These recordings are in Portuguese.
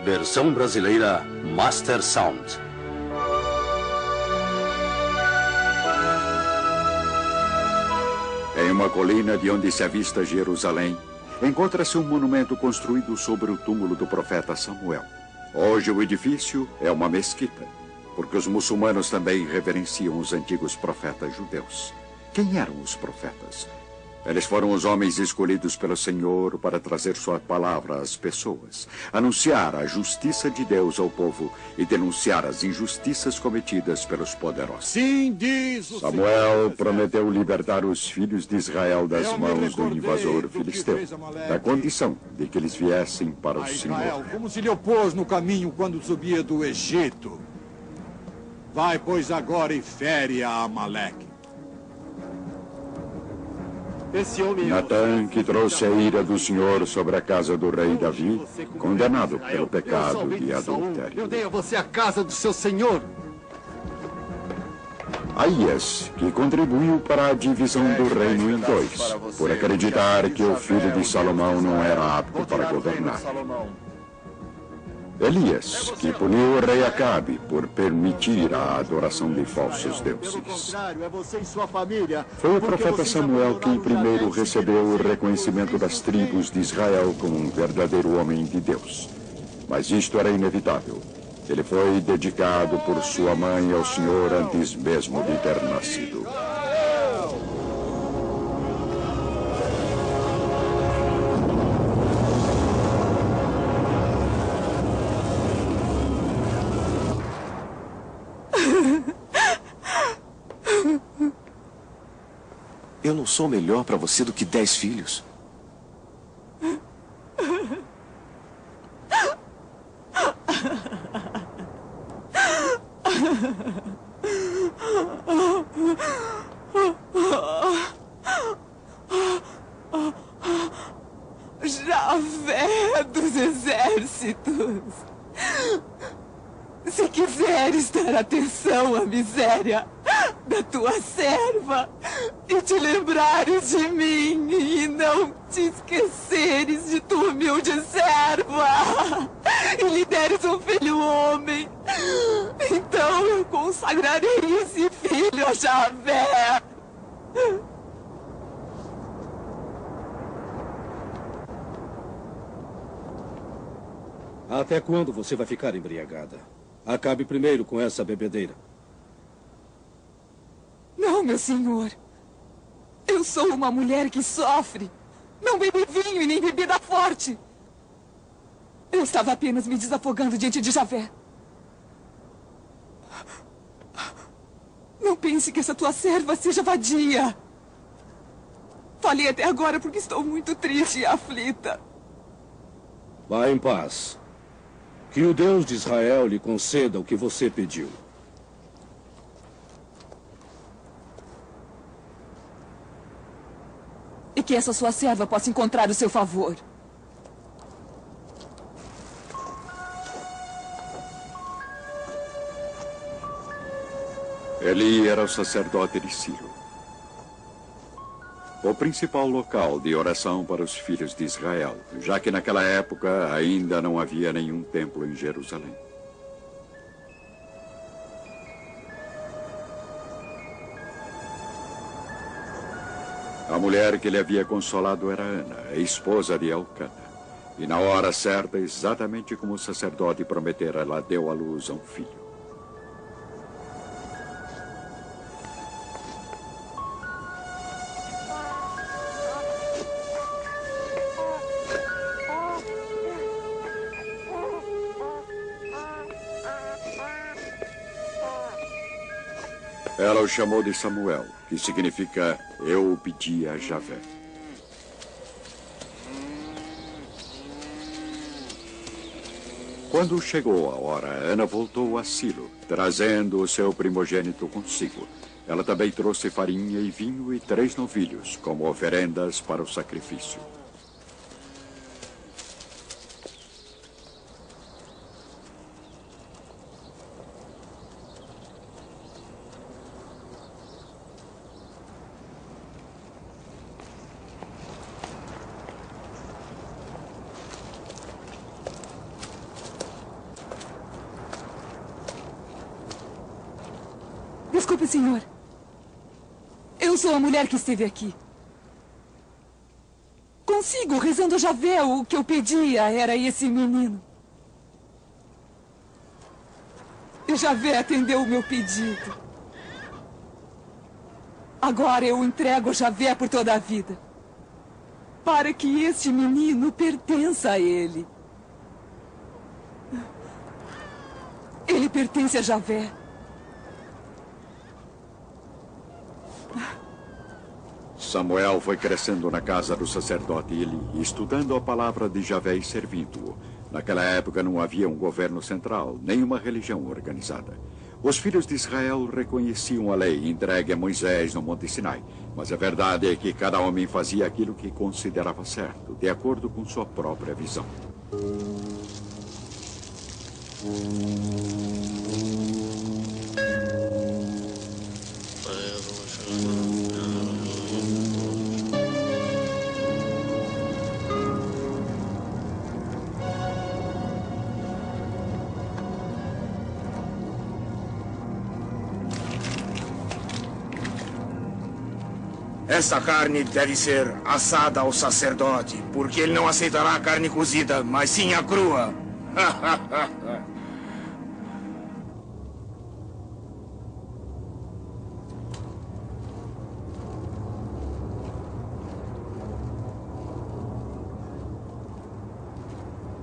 Versão brasileira Master Sound. Em uma colina de onde se avista Jerusalém, encontra-se um monumento construído sobre o túmulo do profeta Samuel. Hoje o edifício é uma mesquita, porque os muçulmanos também reverenciam os antigos profetas judeus. Quem eram os profetas? Eles foram os homens escolhidos pelo Senhor para trazer sua palavra às pessoas, anunciar a justiça de Deus ao povo e denunciar as injustiças cometidas pelos poderosos. Sim, diz o Samuel Senhor. prometeu libertar os filhos de Israel das Eu me mãos do recordei invasor do que filisteu, fez Amaleque da condição de que eles viessem para o A Israel, Senhor. como se lhe opôs no caminho quando subia do Egito. Vai, pois, agora e fere a Amaleque. Natã, que trouxe a ira do Senhor sobre a casa do rei Davi, condenado pelo pecado de adultério. Eu dei a você a casa do seu senhor. Aías, que contribuiu para a divisão do reino em dois, por acreditar que o filho de Salomão não era apto para governar. Elias, que puniu o rei Acabe por permitir a adoração de falsos deuses. É você e sua família. Foi o profeta Samuel quem primeiro recebeu o reconhecimento das tribos de Israel como um verdadeiro homem de Deus. Mas isto era inevitável. Ele foi dedicado por sua mãe ao Senhor antes mesmo de ter nascido. Eu não sou melhor para você do que 10 filhos. Javé dos exércitos. Se quiseres dar atenção à miséria da tua serva e te lembrares de mim e não te esqueceres de tua humilde serva e lhe deres um filho homem, então eu consagrarei esse filho a Javé. Até quando você vai ficar embriagada? Acabe primeiro com essa bebedeira. Não, meu senhor. Eu sou uma mulher que sofre. Não bebi vinho e nem bebida forte. Eu estava apenas me desafogando diante de Javé. Não pense que essa tua serva seja vadia. Falei até agora porque estou muito triste e aflita. Vá em paz. Que o Deus de Israel lhe conceda o que você pediu. E que essa sua serva possa encontrar o seu favor. Eli era o sacerdote de Silo, o principal local de oração para os filhos de Israel, já que naquela época ainda não havia nenhum templo em Jerusalém. A mulher que ele havia consolado era Ana, a esposa de Elcana. E na hora certa, exatamente como o sacerdote prometera, ela deu à luz a um filho. Ela o chamou de Samuel, que significa eu pedi a Javé. Quando chegou a hora, Ana voltou a Silo, trazendo o seu primogênito consigo. Ela também trouxe farinha e vinho e 3 novilhos, como oferendas para o sacrifício. Desculpe, senhor. Eu sou a mulher que esteve aqui. Consigo, rezando a Javé, o que eu pedia era esse menino. E Javé atendeu o meu pedido. Agora eu entrego a Javé por toda a vida. Para que este menino pertença a ele. Ele pertence a Javé. Samuel foi crescendo na casa do sacerdote Eli, estudando a palavra de Javé e servindo-o. Naquela época não havia um governo central, nem uma religião organizada. Os filhos de Israel reconheciam a lei entregue a Moisés no Monte Sinai, mas a verdade é que cada homem fazia aquilo que considerava certo, de acordo com sua própria visão. Essa carne deve ser assada ao sacerdote, porque ele não aceitará a carne cozida, mas sim a crua.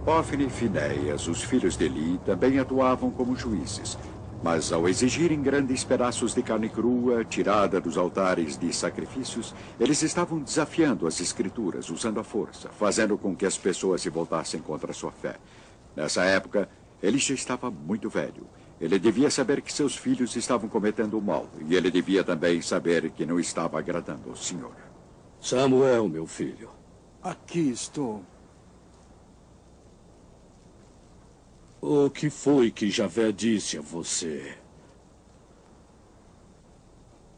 Hófni e Finéias, os filhos de Eli, também atuavam como juízes. Mas ao exigirem grandes pedaços de carne crua, tirada dos altares de sacrifícios, eles estavam desafiando as escrituras, usando a força, fazendo com que as pessoas se voltassem contra a sua fé. Nessa época, ele já estava muito velho. Ele devia saber que seus filhos estavam cometendo o mal, e ele devia também saber que não estava agradando ao Senhor. Samuel, meu filho. Aqui estou. O que foi que Javé disse a você?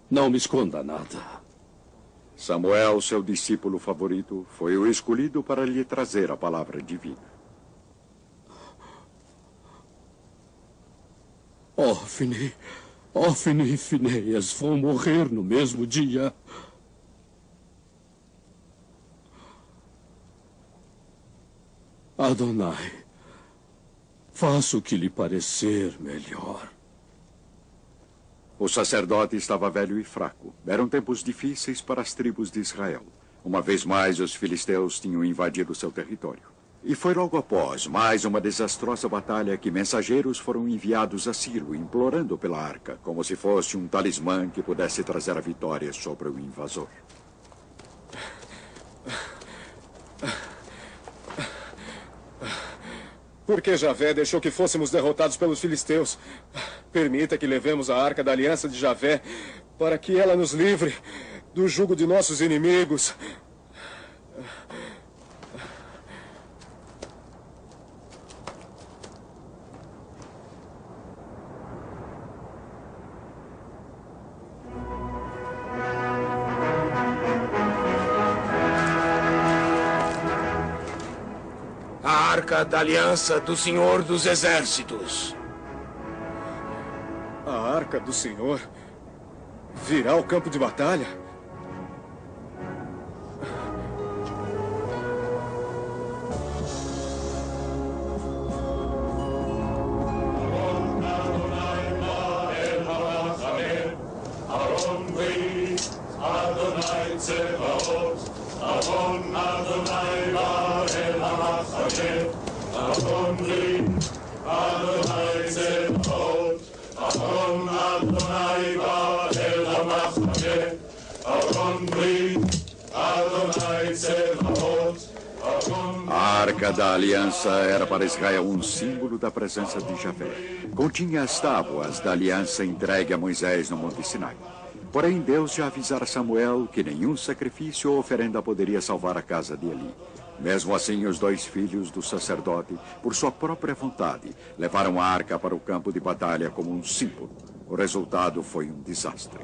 Não me esconda nada. Samuel, seu discípulo favorito, foi o escolhido para lhe trazer a palavra divina. Hófni e Finéias vão morrer no mesmo dia. Adonai, faça o que lhe parecer melhor. O sacerdote estava velho e fraco. Eram tempos difíceis para as tribos de Israel. Uma vez mais, os filisteus tinham invadido seu território. E foi logo após mais uma desastrosa batalha que mensageiros foram enviados a Silo, implorando pela arca, como se fosse um talismã que pudesse trazer a vitória sobre o invasor. Por que Javé deixou que fôssemos derrotados pelos filisteus? Permita que levemos a arca da aliança de Javé para que ela nos livre do jugo de nossos inimigos. A arca da aliança do Senhor dos Exércitos. A arca do Senhor virá ao campo de batalha? A arca da aliança era para Israel um símbolo da presença de Javé. Continha as tábuas da aliança entregue a Moisés no Monte Sinai. Porém, Deus já avisara Samuel que nenhum sacrifício ou oferenda poderia salvar a casa de Eli. Mesmo assim, os dois filhos do sacerdote, por sua própria vontade, levaram a arca para o campo de batalha como um símbolo. O resultado foi um desastre.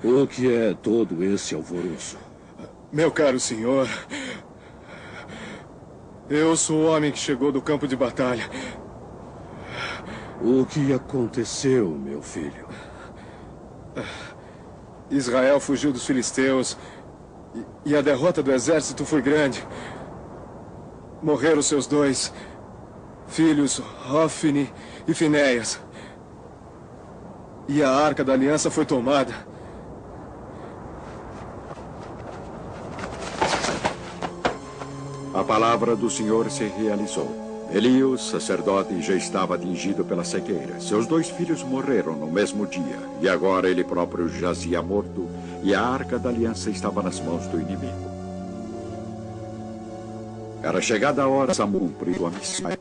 O que é todo esse alvoroço? Meu caro senhor, eu sou o homem que chegou do campo de batalha. O que aconteceu, meu filho? Israel fugiu dos filisteus e a derrota do exército foi grande. Morreram seus 2 filhos, Hofni e Finéias. E a Arca da Aliança foi tomada. A palavra do Senhor se realizou. Elias, sacerdote, já estava atingido pela cegueira. Seus 2 filhos morreram no mesmo dia, e agora ele próprio jazia morto, e a Arca da Aliança estava nas mãos do inimigo. Era chegada a hora de cumprir a missão.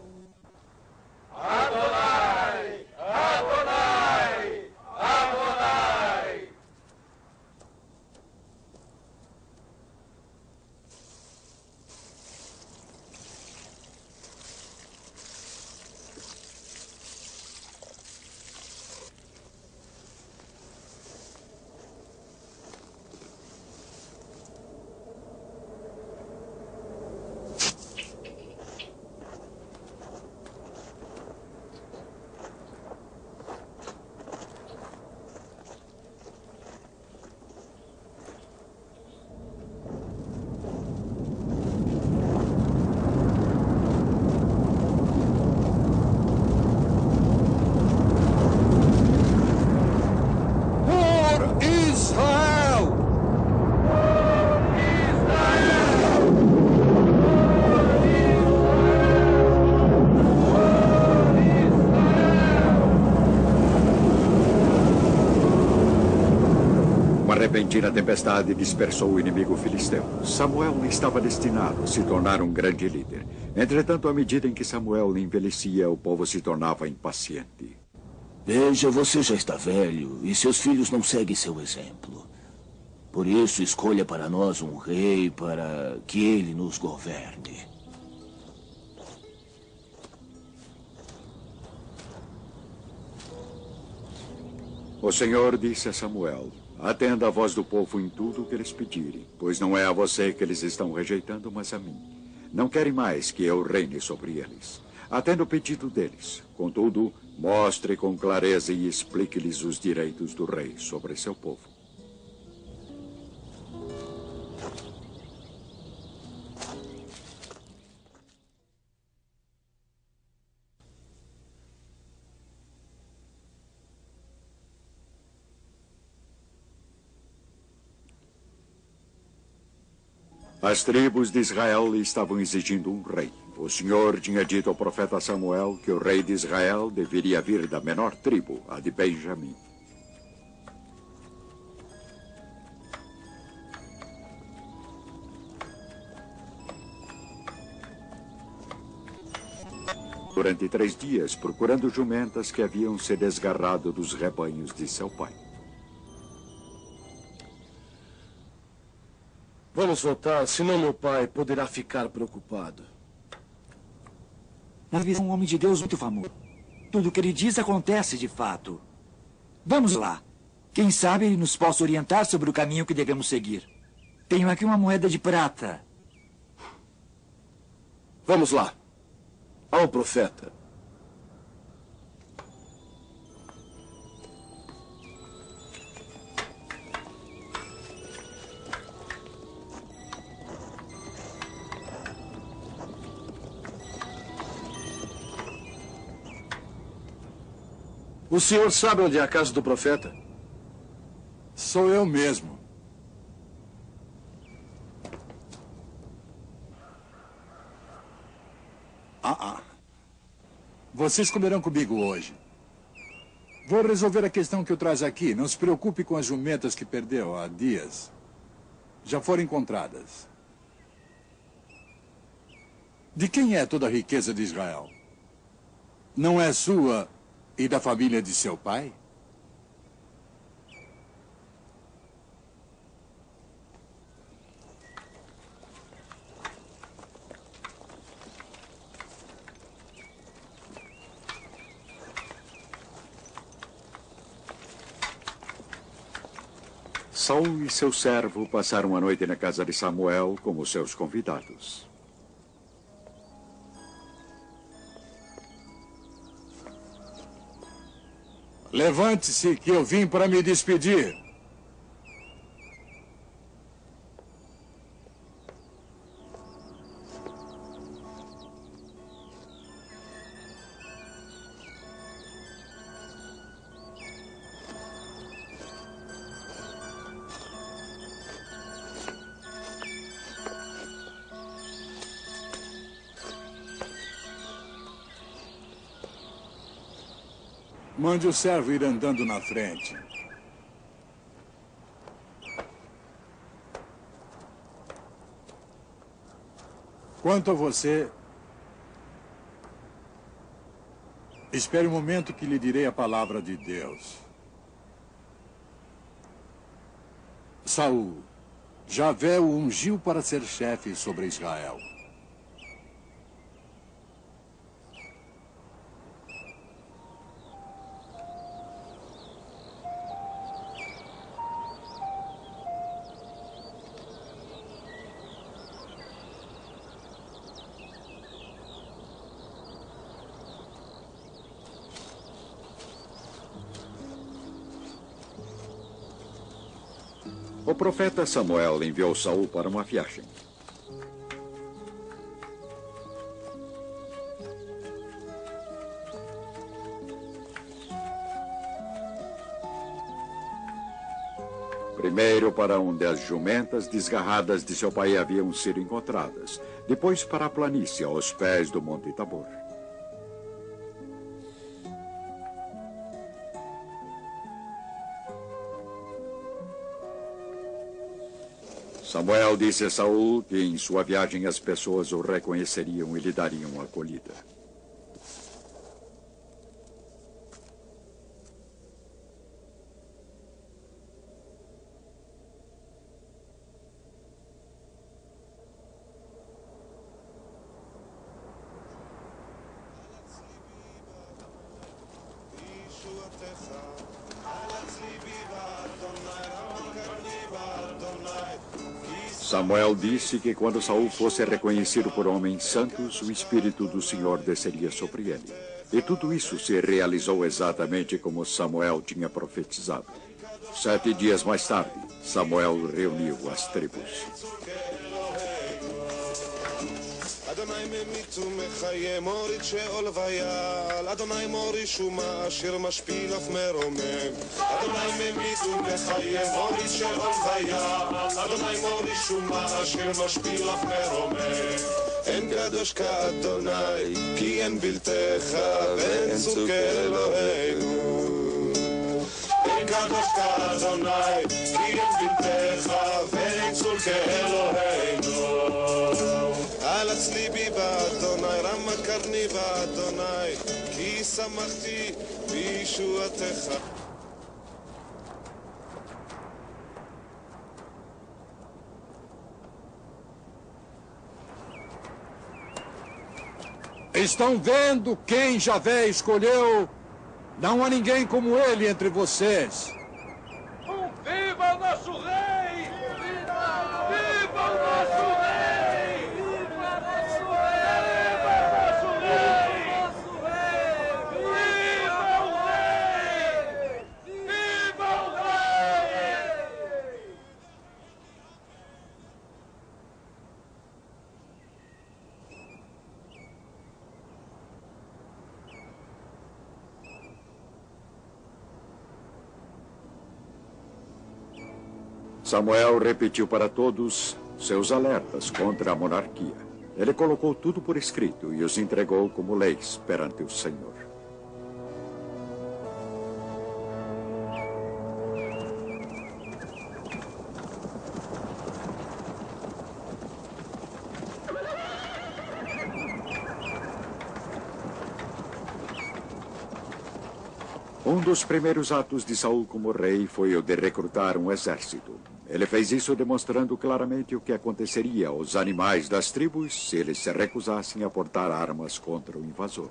Repentina tempestade dispersou o inimigo filisteu. Samuel estava destinado a se tornar um grande líder. Entretanto, à medida em que Samuel envelhecia, o povo se tornava impaciente. Veja, você já está velho e seus filhos não seguem seu exemplo. Por isso, escolha para nós um rei para que ele nos governe. O Senhor disse a Samuel: atenda a voz do povo em tudo o que eles pedirem, pois não é a você que eles estão rejeitando, mas a mim. Não querem mais que eu reine sobre eles. Atenda o pedido deles. Contudo, mostre com clareza e explique-lhes os direitos do rei sobre seu povo. As tribos de Israel estavam exigindo um rei. O Senhor tinha dito ao profeta Samuel que o rei de Israel deveria vir da menor tribo, a de Benjamim. Durante 3 dias, procurando jumentas que haviam se desgarrado dos rebanhos de seu pai. Vamos voltar, senão meu pai poderá ficar preocupado. Davi é um homem de Deus muito famoso. Tudo o que ele diz acontece de fato. Vamos lá. Quem sabe ele nos possa orientar sobre o caminho que devemos seguir. Tenho aqui uma moeda de prata. Vamos lá. Ao profeta. O senhor sabe onde é a casa do profeta? Sou eu mesmo. Vocês comerão comigo hoje. Vou resolver a questão que o traz aqui. Não se preocupe com as jumentas que perdeu há dias. Já foram encontradas. De quem é toda a riqueza de Israel? Não é sua e da família de seu pai? Saul e seu servo passaram a noite na casa de Samuel como seus convidados. Levante-se, que eu vim para me despedir. Mande o servo ir andando na frente. Quanto a você, espere um momento que lhe direi a palavra de Deus. Saul, Javé o ungiu para ser chefe sobre Israel. O profeta Samuel enviou Saul para uma viagem. Primeiro para onde as jumentas desgarradas de seu pai haviam sido encontradas. Depois para a planície aos pés do Monte Tabor. Samuel disse a Saul que em sua viagem as pessoas o reconheceriam e lhe dariam acolhida. Samuel disse que quando Saul fosse reconhecido por homens santos, o Espírito do Senhor desceria sobre ele. E tudo isso se realizou exatamente como Samuel tinha profetizado. 7 dias mais tarde, Samuel reuniu as tribos. אדוני ממיט ומחיה מוריד שאול ויעל אדוני מוריש ומעשיר משפיל אף מרומם אדוני ממיט ומחיה מוריד שאול ויעל אדוני מוריש ומעשיר משפיל אף מרומם אין קדוש כאדוני כי אין בלתך ואין צור כאלוהינו אין קדוש כאדוני כי אין בלתך ואין צור כאלוהינו אלץ ליבי באדוני, רמה קרני באדוני, כי שמחתי בישועתך. Estão vendo quem Javé escolheu? Não há ninguém como ele entre vocês. Viva o nosso rei! Viva o nosso rei! Viva o nosso rei! Viva o rei! Viva o rei! Samuel repetiu para todos seus alertas contra a monarquia. Ele colocou tudo por escrito e os entregou como leis perante o Senhor. Um dos primeiros atos de Saul como rei foi o de recrutar um exército. Ele fez isso demonstrando claramente o que aconteceria aos animais das tribos se eles se recusassem a portar armas contra o invasor.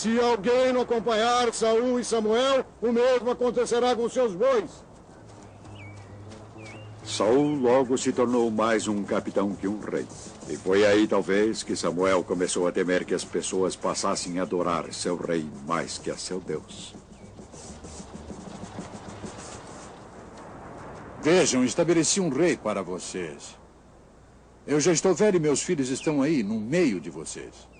Se alguém não acompanhar Saul e Samuel, o mesmo acontecerá com seus bois. Saul logo se tornou mais um capitão que um rei. E foi aí, talvez, que Samuel começou a temer que as pessoas passassem a adorar seu rei mais que a seu Deus. Vejam, estabeleci um rei para vocês. Eu já estou velho e meus filhos estão aí, no meio de vocês.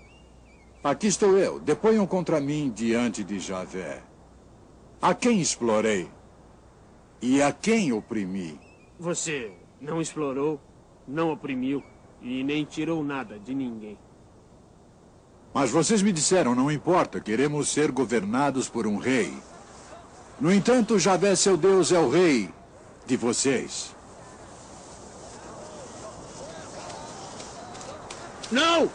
Aqui estou eu. Deponham contra mim diante de Javé. A quem explorei? E a quem oprimi? Você não explorou, não oprimiu e nem tirou nada de ninguém. Mas vocês me disseram, não importa, queremos ser governados por um rei. No entanto, Javé, seu Deus, é o rei de vocês. Não!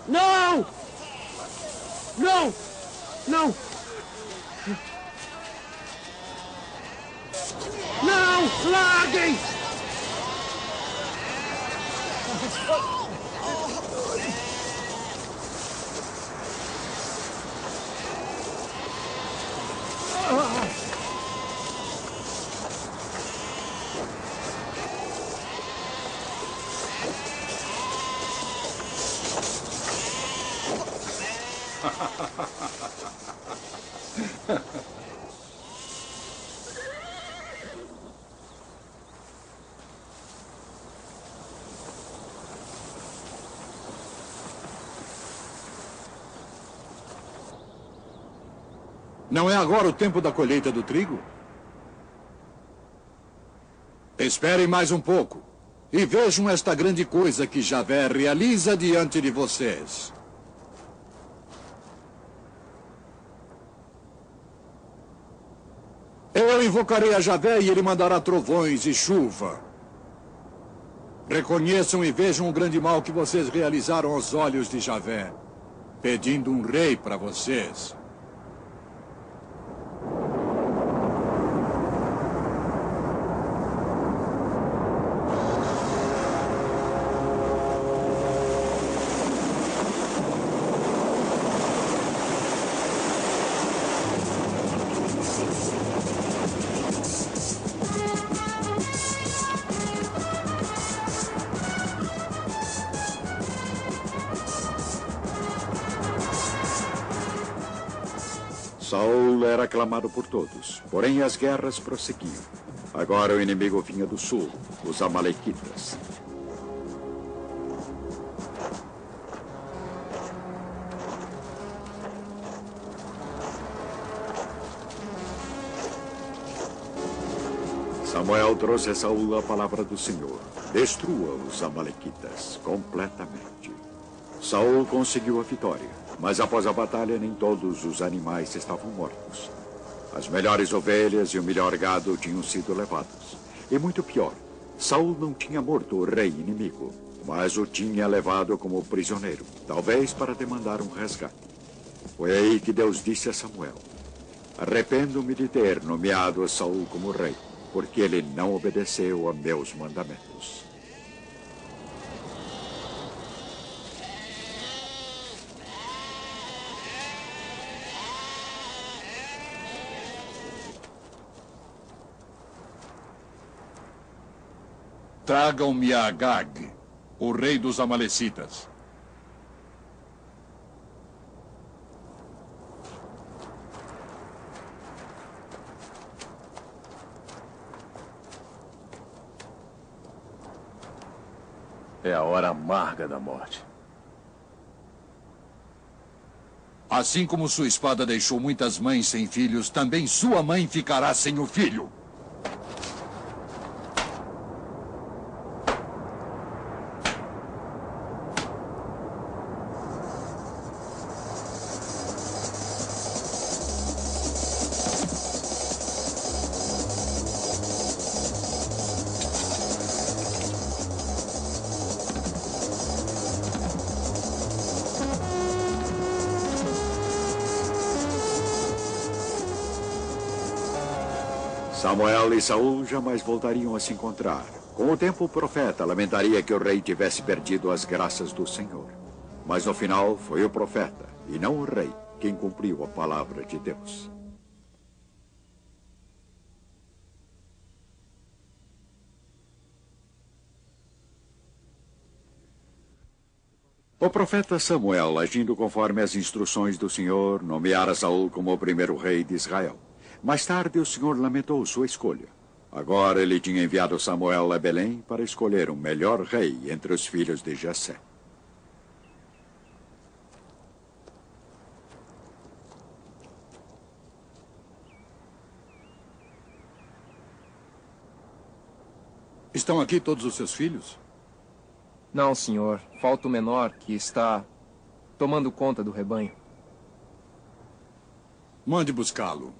Não! Não! Não! Não! Larguem! Não é agora o tempo da colheita do trigo? Esperem mais um pouco e vejam esta grande coisa que Javé realiza diante de vocês. Eu invocarei a Javé e ele mandará trovões e chuva. Reconheçam e vejam o grande mal que vocês realizaram aos olhos de Javé, pedindo um rei para vocês. Saul era aclamado por todos, porém as guerras prosseguiam. Agora o inimigo vinha do sul, os amalequitas. Samuel trouxe a Saul a palavra do Senhor. Destrua os amalequitas completamente. Saul conseguiu a vitória, mas após a batalha nem todos os animais estavam mortos. As melhores ovelhas e o melhor gado tinham sido levados. E muito pior, Saul não tinha morto o rei inimigo, mas o tinha levado como prisioneiro, talvez para demandar um resgate. Foi aí que Deus disse a Samuel: arrependo-me de ter nomeado Saul como rei, porque ele não obedeceu a meus mandamentos. Tragam-me a Agag, o rei dos Amalecitas. É a hora amarga da morte. Assim como sua espada deixou muitas mães sem filhos, também sua mãe ficará sem o filho. Samuel e Saul jamais voltariam a se encontrar. Com o tempo, o profeta lamentaria que o rei tivesse perdido as graças do Senhor. Mas no final, foi o profeta, e não o rei, quem cumpriu a palavra de Deus. O profeta Samuel, agindo conforme as instruções do Senhor, nomeara Saul como o primeiro rei de Israel. Mais tarde, o Senhor lamentou sua escolha. Agora ele tinha enviado Samuel a Belém para escolher um melhor rei entre os filhos de Jessé. Estão aqui todos os seus filhos? Não, senhor. Falta o menor, que está tomando conta do rebanho. Mande buscá-lo.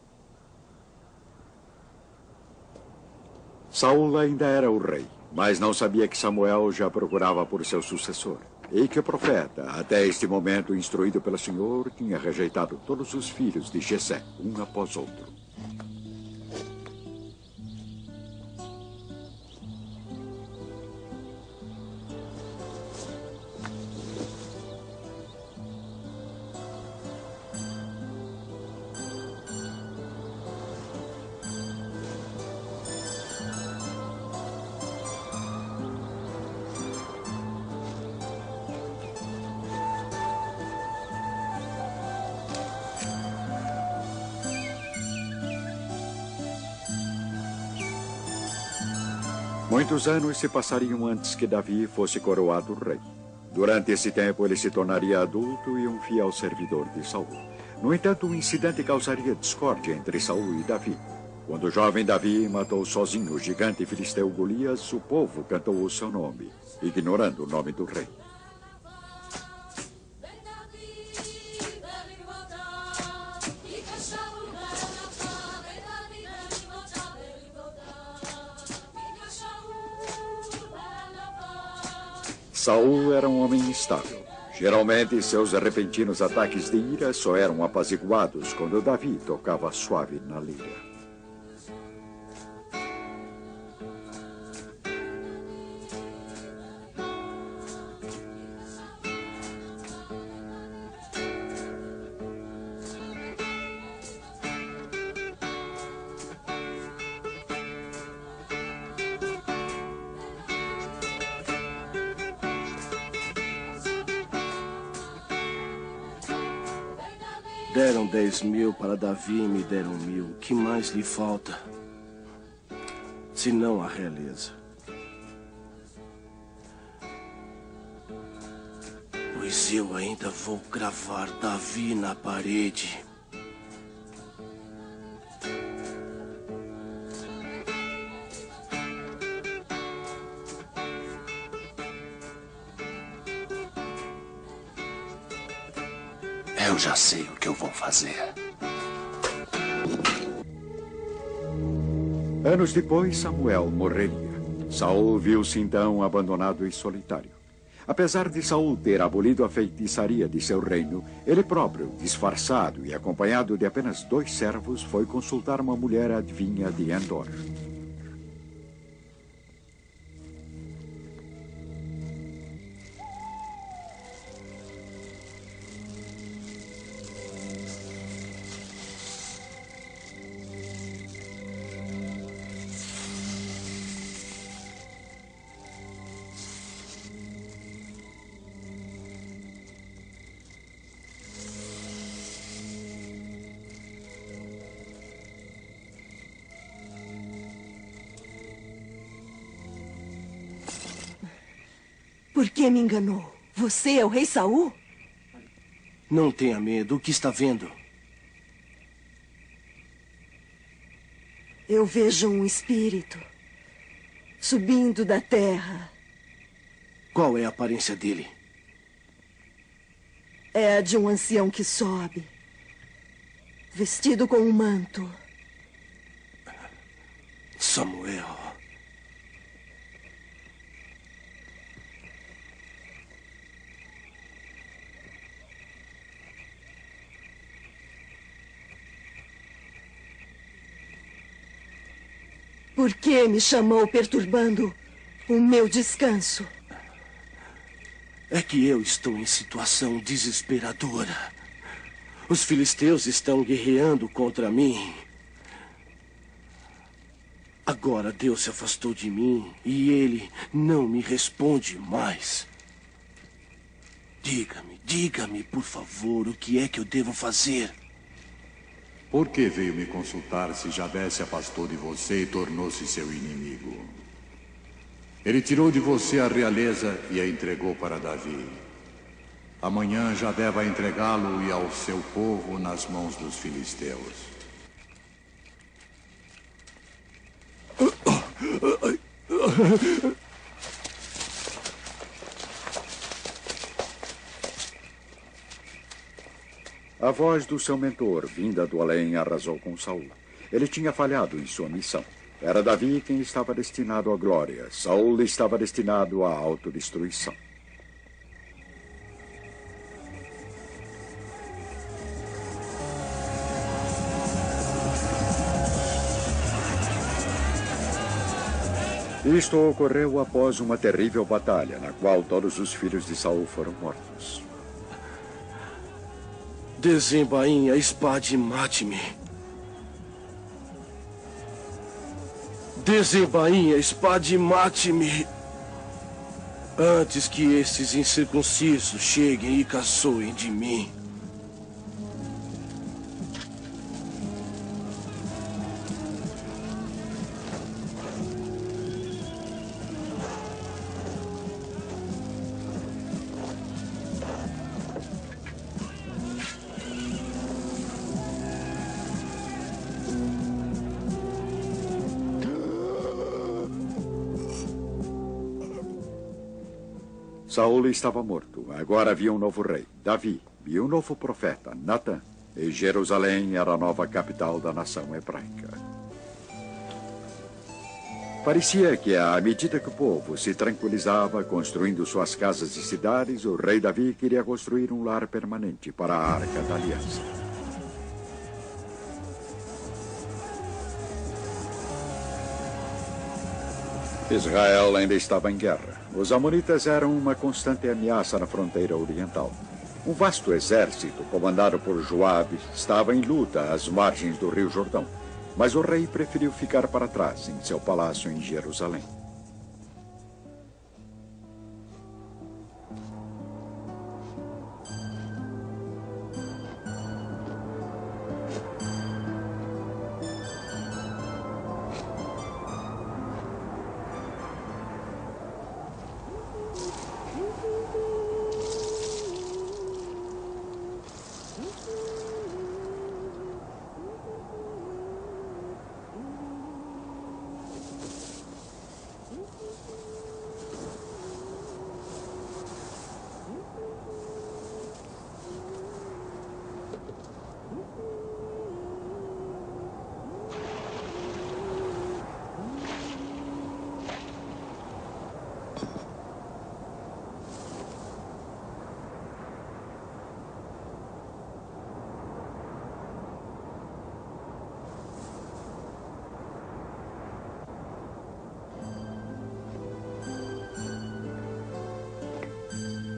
Saul ainda era o rei, mas não sabia que Samuel já procurava por seu sucessor. E que o profeta, até este momento instruído pelo Senhor, tinha rejeitado todos os filhos de Jessé, um após outro. Muitos anos se passariam antes que Davi fosse coroado rei. Durante esse tempo, ele se tornaria adulto e um fiel servidor de Saul. No entanto, um incidente causaria discórdia entre Saul e Davi. Quando o jovem Davi matou sozinho o gigante filisteu Golias, o povo cantou o seu nome, ignorando o nome do rei. Saul era um homem instável. Geralmente, seus repentinos ataques de ira só eram apaziguados quando Davi tocava suave na lira. Deram 10.000 para Davi e me deram 1.000. Que mais lhe falta? Senão a realeza. Pois eu ainda vou cravar Davi na parede. Eu já sei o que eu vou fazer. Anos depois, Samuel morreria. Saul viu-se então abandonado e solitário. Apesar de Saul ter abolido a feitiçaria de seu reino, ele próprio, disfarçado e acompanhado de apenas 2 servos, foi consultar uma mulher adivinha de Endor. Por que me enganou? Você é o rei Saul? Não tenha medo. O que está vendo? Eu vejo um espírito subindo da terra. Qual é a aparência dele? É a de um ancião que sobe, vestido com um manto. Samuel. Por que me chamou perturbando o meu descanso? É que eu estou em situação desesperadora. Os filisteus estão guerreando contra mim. Agora Deus se afastou de mim e Ele não me responde mais. Diga-me, por favor, o que é que eu devo fazer? Por que veio me consultar se Javé se afastou de você e tornou-se seu inimigo? Ele tirou de você a realeza e a entregou para Davi. Amanhã Javé vai entregá-lo e ao seu povo nas mãos dos filisteus. A voz do seu mentor, vinda do além, arrasou com Saul. Ele tinha falhado em sua missão. Era Davi quem estava destinado à glória. Saul estava destinado à autodestruição. Isto ocorreu após uma terrível batalha, na qual todos os filhos de Saul foram mortos. Desembainhe a espada e mate-me. Desembainhe a espada e mate-me. Antes que esses incircuncisos cheguem e caçoem de mim. Saul estava morto. Agora havia um novo rei, Davi, e um novo profeta, Natã. E Jerusalém era a nova capital da nação hebraica. Parecia que, à medida que o povo se tranquilizava, construindo suas casas e cidades, o rei Davi queria construir um lar permanente para a Arca da Aliança. Israel ainda estava em guerra. Os amonitas eram uma constante ameaça na fronteira oriental. Um vasto exército, comandado por Joabe, estava em luta às margens do rio Jordão. Mas o rei preferiu ficar para trás, em seu palácio em Jerusalém.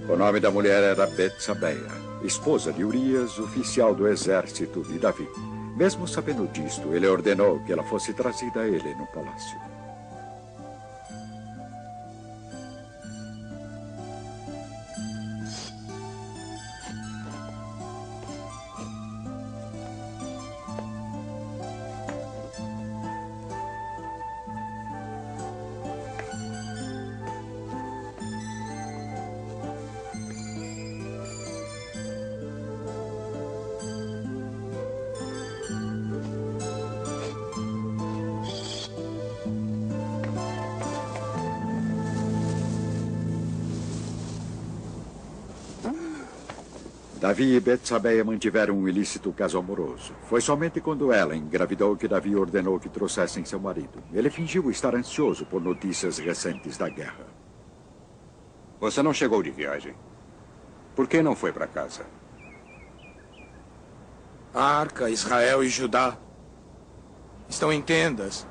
O nome da mulher era Betsabeia, esposa de Urias, oficial do exército de Davi. Mesmo sabendo disto, ele ordenou que ela fosse trazida a ele no palácio. Davi e Betsabeia mantiveram um ilícito caso amoroso. Foi somente quando ela engravidou que Davi ordenou que trouxessem seu marido. Ele fingiu estar ansioso por notícias recentes da guerra. Você não chegou de viagem. Por que não foi para casa? A Arca, Israel e Judá estão em tendas.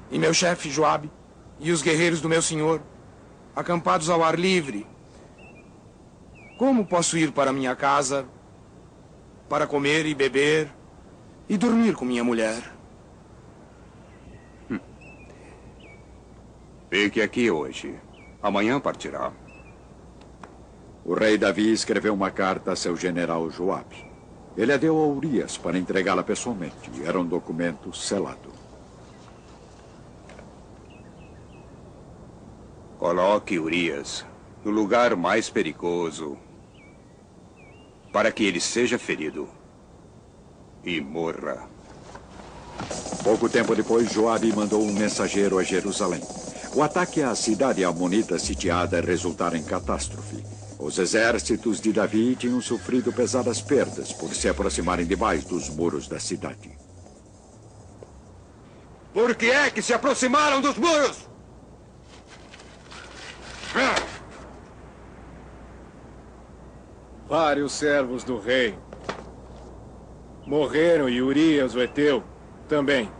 E meu chefe Joabe e os guerreiros do meu senhor, acampados ao ar livre. Como posso ir para minha casa para comer e beber e dormir com minha mulher. Fique aqui hoje. Amanhã partirá. O rei Davi escreveu uma carta a seu general Joabe. Ele a deu a Urias para entregá-la pessoalmente. Era um documento selado. Coloque Urias no lugar mais perigoso para que ele seja ferido e morra. Pouco tempo depois, Joabe mandou um mensageiro a Jerusalém. O ataque à cidade amonita sitiada resultara em catástrofe. Os exércitos de Davi tinham sofrido pesadas perdas por se aproximarem demais dos muros da cidade. Por que é que se aproximaram dos muros? Vários servos do rei morreram e Urias, o heteu, também.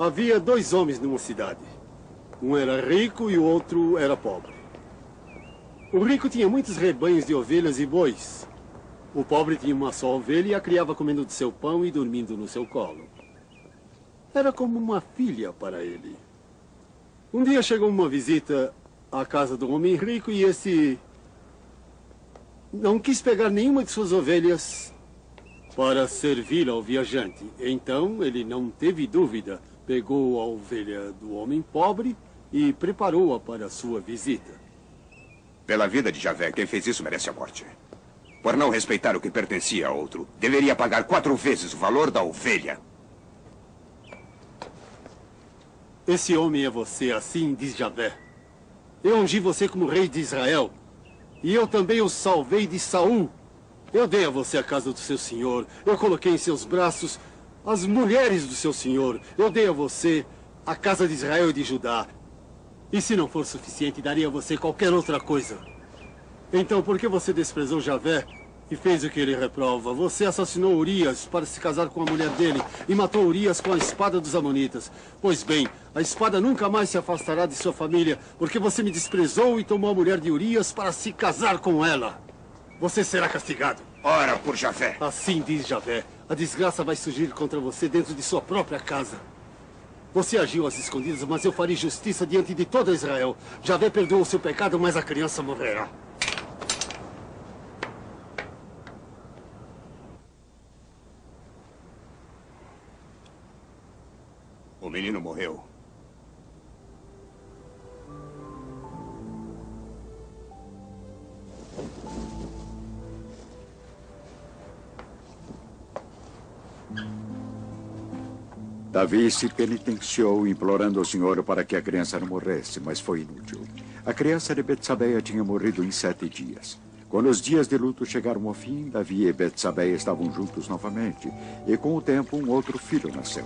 Havia dois homens numa cidade. Um era rico e o outro era pobre. O rico tinha muitos rebanhos de ovelhas e bois. O pobre tinha uma só ovelha e a criava comendo do seu pão e dormindo no seu colo. Era como uma filha para ele. Um dia chegou uma visita à casa do homem rico e esse não quis pegar nenhuma de suas ovelhas para servir ao viajante. Então ele não teve dúvida. Pegou a ovelha do homem pobre e preparou-a para a sua visita. Pela vida de Javé, quem fez isso merece a morte. Por não respeitar o que pertencia a outro, deveria pagar 4 vezes o valor da ovelha. Esse homem é você, assim diz Javé. Eu ungi você como rei de Israel. E eu também o salvei de Saul. Eu dei a você a casa do seu senhor. Eu coloquei em seus braços as mulheres do seu senhor. Eu dei a você a casa de Israel e de Judá. E se não for suficiente, daria a você qualquer outra coisa. Então, por que você desprezou Javé e fez o que ele reprova? Você assassinou Urias para se casar com a mulher dele e matou Urias com a espada dos amonitas. Pois bem, a espada nunca mais se afastará de sua família, porque você me desprezou e tomou a mulher de Urias para se casar com ela. Você será castigado. Ora por Javé. Assim diz Javé. A desgraça vai surgir contra você dentro de sua própria casa. Você agiu às escondidas, mas eu farei justiça diante de todo Israel. Javé perdoou o seu pecado, mas a criança morrerá. O menino morreu. Davi se penitenciou, implorando ao Senhor para que a criança não morresse, mas foi inútil. A criança de Betsabeia tinha morrido em 7 dias. Quando os dias de luto chegaram ao fim, Davi e Betsabeia estavam juntos novamente, e com o tempo um outro filho nasceu.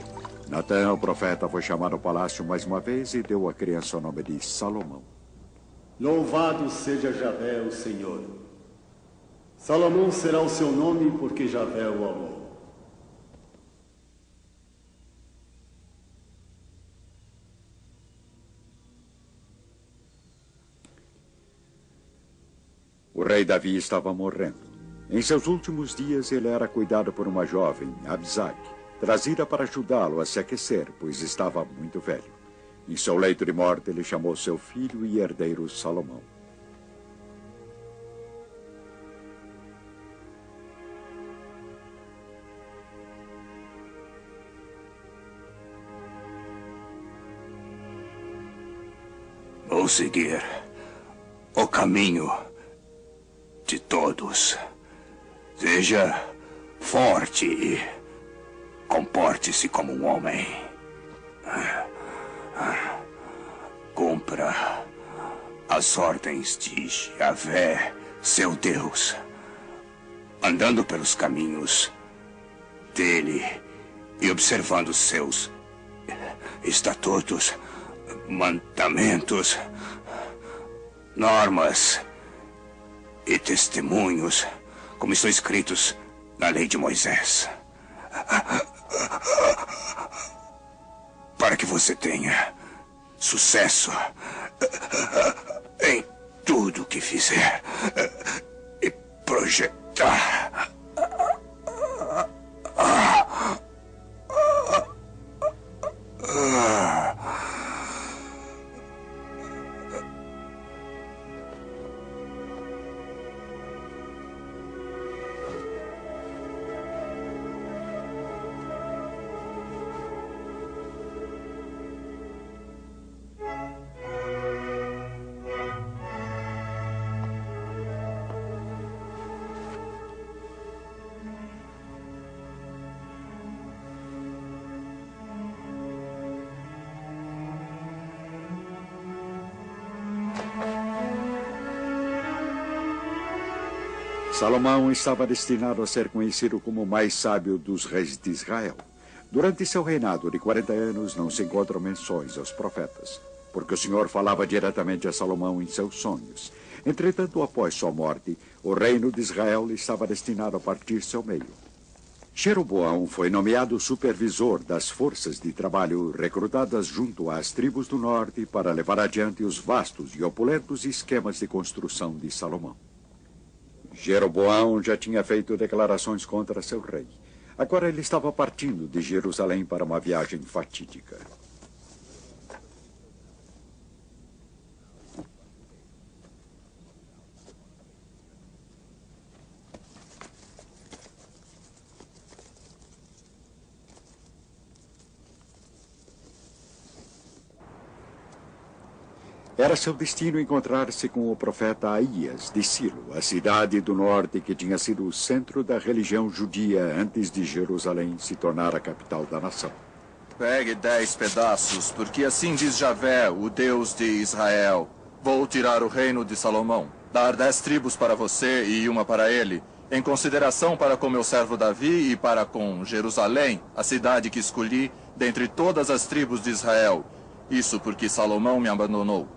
Natã, o profeta, foi chamado ao palácio mais uma vez e deu à criança o nome de Salomão. Louvado seja Javé, o Senhor. Salomão será o seu nome, porque Javé o amou. O rei Davi estava morrendo. Em seus últimos dias, ele era cuidado por uma jovem, Abisag, trazida para ajudá-lo a se aquecer, pois estava muito velho. Em seu leito de morte, ele chamou seu filho e herdeiro Salomão. Vou seguir o caminho de todos. Seja forte e comporte-se como um homem. Cumpra as ordens de Javé, seu Deus. andando pelos caminhos dele e observando seus estatutos, mandamentos, normas e testemunhos, como estão escritos na lei de Moisés. Para que você tenha sucesso em tudo que fizer e projetar. Salomão estava destinado a ser conhecido como o mais sábio dos reis de Israel. Durante seu reinado de 40 anos não se encontram menções aos profetas, porque o Senhor falava diretamente a Salomão em seus sonhos. Entretanto, após sua morte, o reino de Israel estava destinado a partir seu meio. Jeroboão foi nomeado supervisor das forças de trabalho recrutadas junto às tribos do norte para levar adiante os vastos e opulentos esquemas de construção de Salomão. Jeroboão já tinha feito declarações contra seu rei. Agora ele estava partindo de Jerusalém para uma viagem fatídica. Era seu destino encontrar-se com o profeta Aías, de Silo, a cidade do norte que tinha sido o centro da religião judia antes de Jerusalém se tornar a capital da nação. Pegue 10 pedaços, porque assim diz Javé, o Deus de Israel. Vou tirar o reino de Salomão, dar 10 tribos para você e uma para ele, em consideração para com meu servo Davi e para com Jerusalém, a cidade que escolhi dentre todas as tribos de Israel. Isso porque Salomão me abandonou.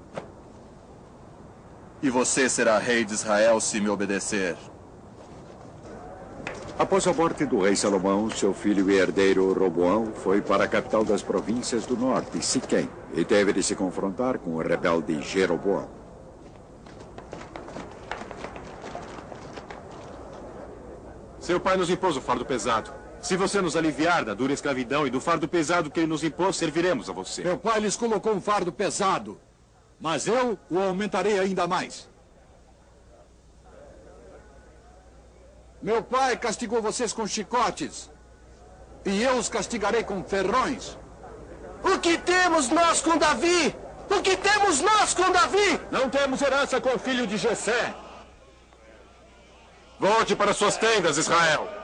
E você será rei de Israel se me obedecer. Após a morte do rei Salomão, seu filho e herdeiro Roboão foi para a capital das províncias do norte, Siquém, e teve de se confrontar com o rebelde Jeroboão. Seu pai nos impôs o fardo pesado. Se você nos aliviar da dura escravidão e do fardo pesado que ele nos impôs, serviremos a você. Meu pai lhes colocou um fardo pesado, mas eu o aumentarei ainda mais. Meu pai castigou vocês com chicotes, e eu os castigarei com ferrões. O que temos nós com Davi? O que temos nós com Davi? Não temos herança com o filho de Jessé. Volte para suas tendas, Israel.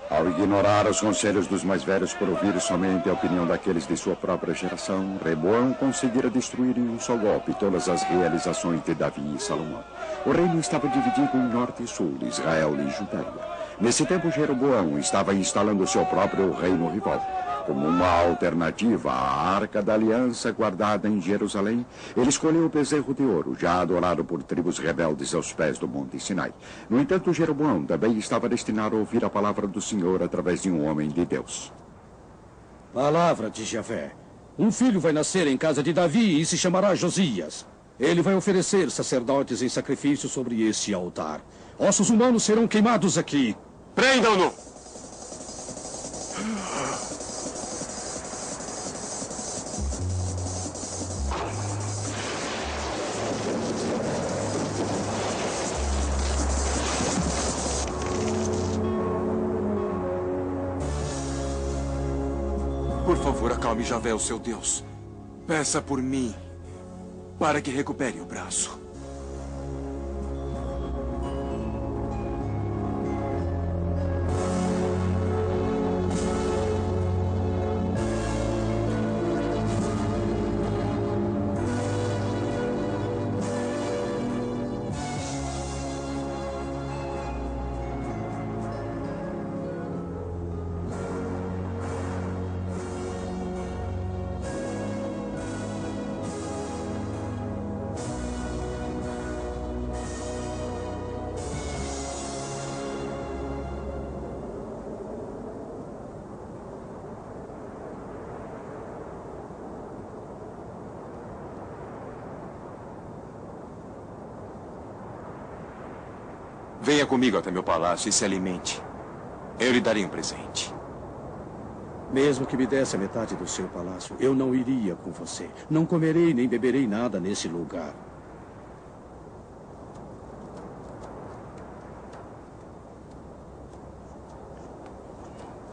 Ao ignorar os conselhos dos mais velhos por ouvir somente a opinião daqueles de sua própria geração, Roboão conseguira destruir em um só golpe todas as realizações de Davi e Salomão. O reino estava dividido em norte e sul, Israel e Judéia. Nesse tempo, Jeroboão estava instalando seu próprio reino rival. Como uma alternativa à Arca da Aliança guardada em Jerusalém, ele escolheu o bezerro de ouro, já adorado por tribos rebeldes aos pés do Monte Sinai. No entanto, Jeroboão também estava destinado a ouvir a palavra do Senhor através de um homem de Deus. Palavra de Javé. Um filho vai nascer em casa de Davi e se chamará Josias. Ele vai oferecer sacerdotes em sacrifício sobre este altar. Ossos humanos serão queimados aqui. Prendam-no! Por favor, acalme Javé, o seu Deus. Peça por mim, para que recupere o braço. Venha comigo até meu palácio e se alimente. Eu lhe darei um presente. Mesmo que me desse a metade do seu palácio, eu não iria com você. Não comerei nem beberei nada nesse lugar.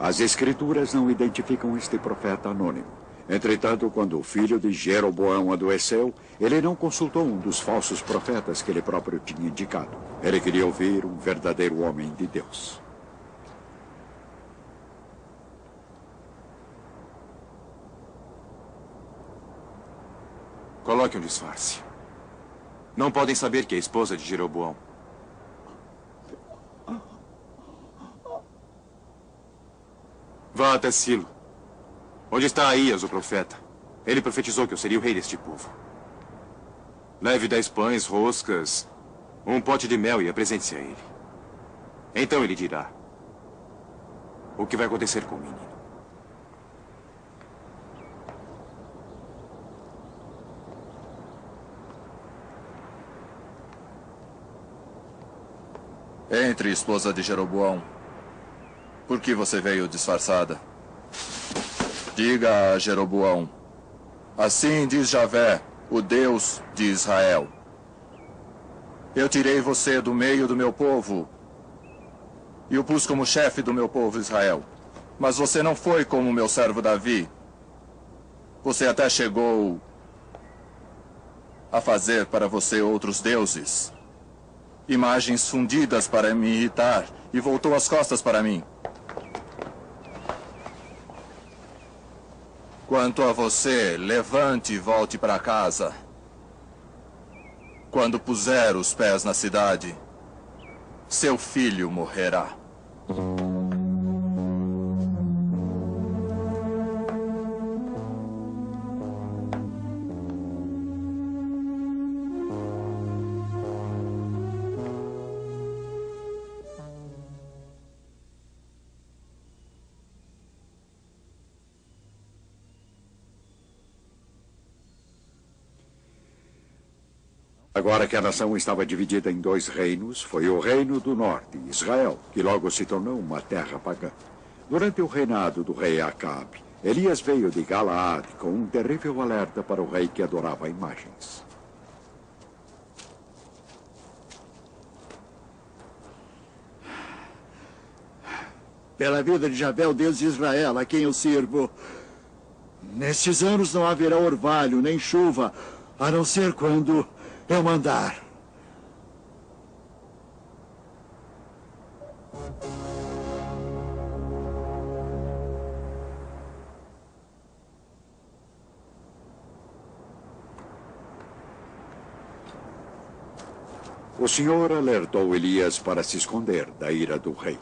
As escrituras não identificam este profeta anônimo. Entretanto, quando o filho de Jeroboão adoeceu, ele não consultou um dos falsos profetas que ele próprio tinha indicado. Ele queria ouvir um verdadeiro homem de Deus. Coloque um disfarce. Não podem saber que é a esposa de Jeroboão. Vá até Silo. Onde está Aías, o profeta? Ele profetizou que eu seria o rei deste povo. Leve 10 pães, roscas, um pote de mel e apresente-se a ele. Então ele dirá o que vai acontecer com o menino. Entre, esposa de Jeroboão. Por que você veio disfarçada? Diga a Jeroboão: assim diz Javé, o Deus de Israel. Eu tirei você do meio do meu povo e o pus como chefe do meu povo Israel. Mas você não foi como meu servo Davi. Você até chegou a fazer para você outros deuses, imagens fundidas para me irritar, e voltou as costas para mim. Quanto a você, levante e volte para casa. Quando puser os pés na cidade, seu filho morrerá. Agora que a nação estava dividida em 2 reinos, foi o reino do norte, Israel, que logo se tornou uma terra pagã. Durante o reinado do rei Acabe, Elias veio de Galaad com um terrível alerta para o rei que adorava imagens. Pela vida de Javé, o Deus de Israel, a quem eu sirvo, nestes anos não haverá orvalho nem chuva, a não ser quando eu mandar. O Senhor alertou Elias para se esconder da ira do rei.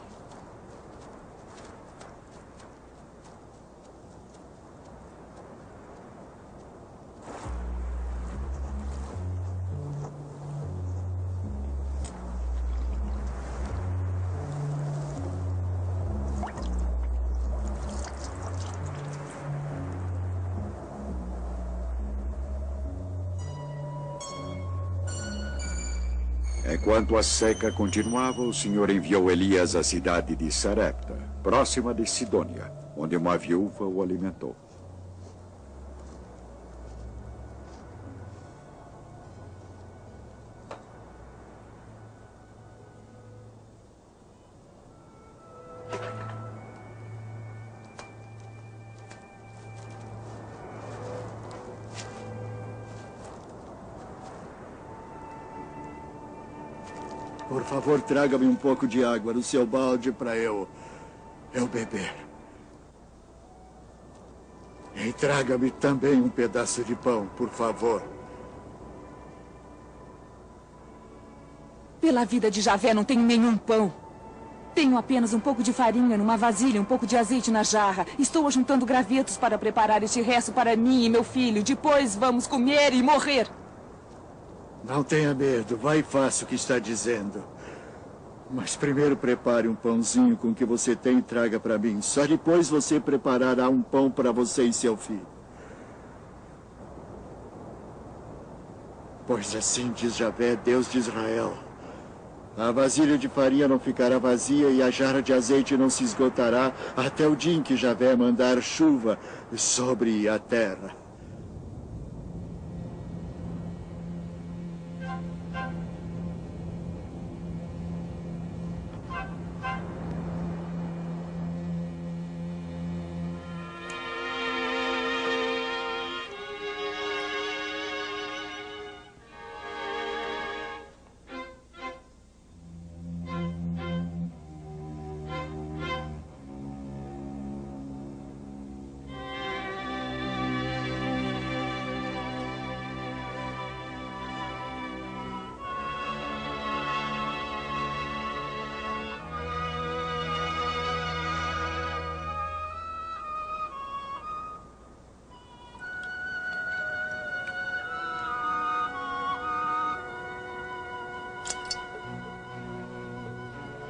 Enquanto a seca continuava, o Senhor enviou Elias à cidade de Sarepta, próxima de Sidônia, onde uma viúva o alimentou. Por favor, traga-me um pouco de água no seu balde para eu beber. E traga-me também um pedaço de pão, por favor. Pela vida de Javé, não tenho nenhum pão. Tenho apenas um pouco de farinha numa vasilha, um pouco de azeite na jarra. Estou juntando gravetos para preparar este resto para mim e meu filho. Depois vamos comer e morrer. Não tenha medo, vai e faça o que está dizendo. Mas primeiro prepare um pãozinho com o que você tem e traga para mim. Só depois você preparará um pão para você e seu filho. Pois assim diz Javé, Deus de Israel. A vasilha de farinha não ficará vazia e a jarra de azeite não se esgotará até o dia em que Javé mandar chuva sobre a terra.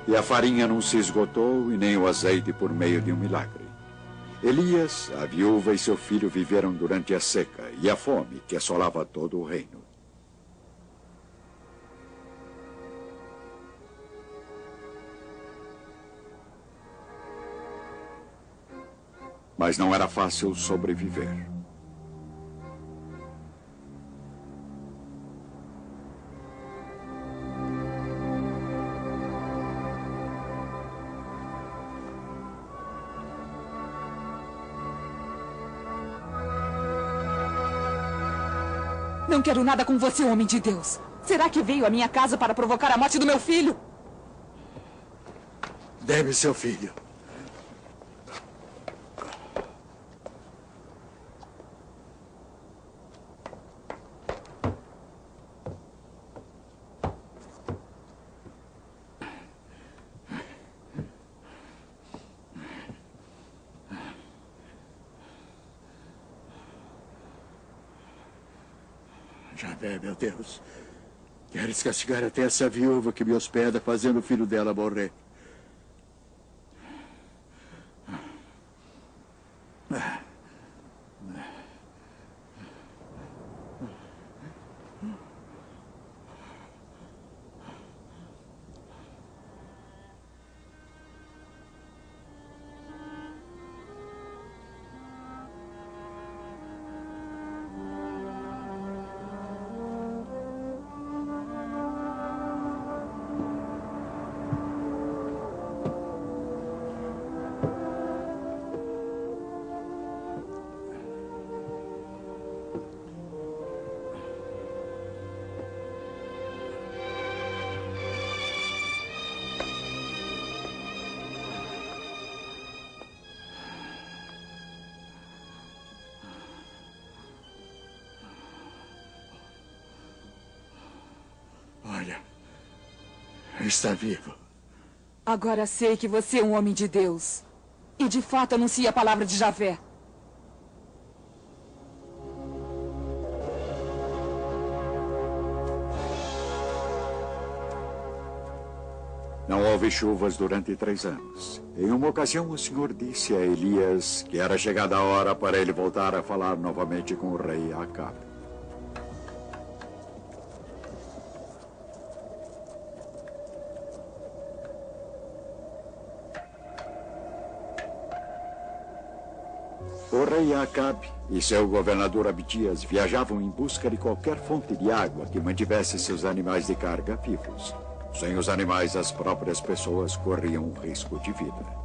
E a farinha não se esgotou e nem o azeite por meio de um milagre. Elias, a viúva e seu filho viveram durante a seca e a fome que assolava todo o reino. Mas não era fácil sobreviver. Não quero nada com você, homem de Deus. Será que veio à minha casa para provocar a morte do meu filho? Dê-me seu filho. Javé, meu Deus. Queres castigar até essa viúva que me hospeda, fazendo o filho dela morrer? Olha, está vivo. Agora sei que você é um homem de Deus. E de fato anuncia a palavra de Javé. Não houve chuvas durante 3 anos. Em uma ocasião, o Senhor disse a Elias que era chegada a hora para ele voltar a falar novamente com o rei Acabe. O rei Acabe e seu governador Abdias viajavam em busca de qualquer fonte de água que mantivesse seus animais de carga vivos. Sem os animais, as próprias pessoas corriam um risco de vida.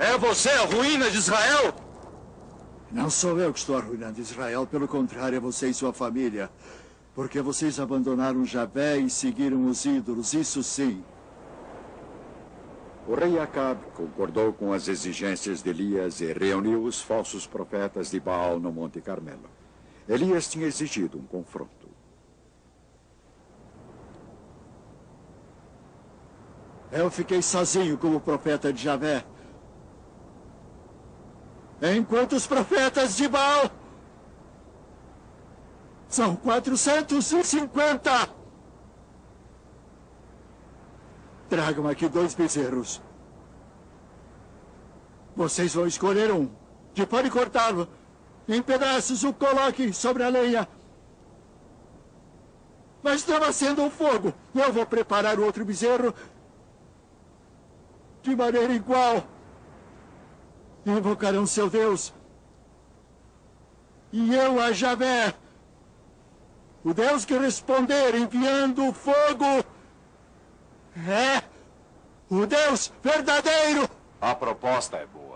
É você a ruína de Israel? Não sou eu que estou arruinando Israel, pelo contrário, é você e sua família. Porque vocês abandonaram Javé e seguiram os ídolos, isso sim. O rei Acabe concordou com as exigências de Elias e reuniu os falsos profetas de Baal no Monte Carmelo. Elias tinha exigido um confronto. Eu fiquei sozinho como profeta de Javé. Enquanto os profetas de Baal são 450. Tragam aqui 2 bezerros. Vocês vão escolher um. Depois de cortá-lo em pedaços, o coloque sobre a lenha. Mas estava acendo um fogo. Eu vou preparar o outro bezerro de maneira igual. Invocarão seu Deus. E eu a Javé, o Deus que responder enviando fogo, é o Deus verdadeiro. A proposta é boa.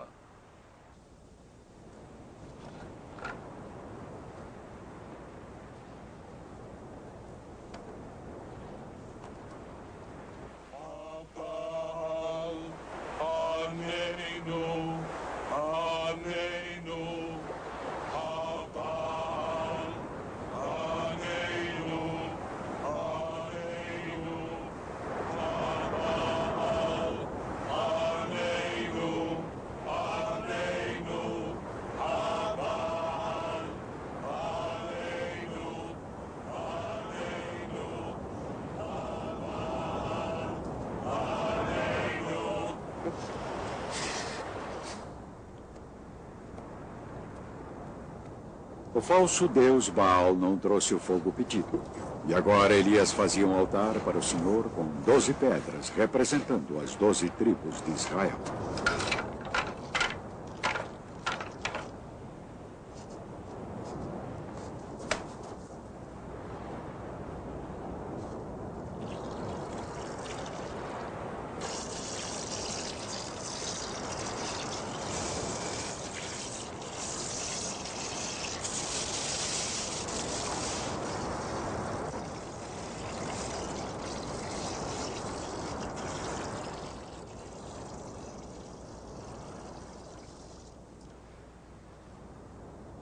O falso deus Baal não trouxe o fogo pedido. E agora Elias fazia um altar para o Senhor com 12 pedras, representando as 12 tribos de Israel.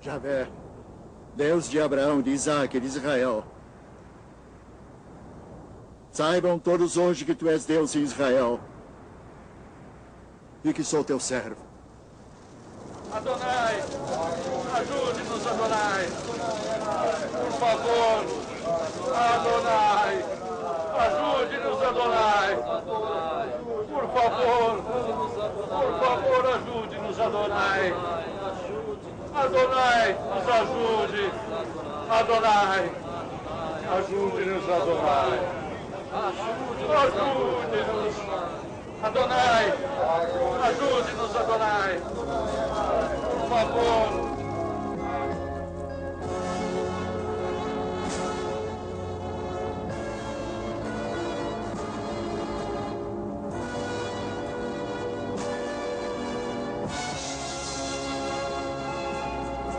Javé, Deus de Abraão, de Isaac e de Israel. Saibam todos hoje que tu és Deus em Israel e que sou teu servo. Adonai, ajude-nos, Adonai. Por favor, Adonai, ajude-nos, Adonai. Por favor, ajude-nos, Adonai. Adonai, nos ajude. Adonai, ajude-nos, Adonai. Ajude-nos. Adonai, ajude-nos, Adonai. Por favor.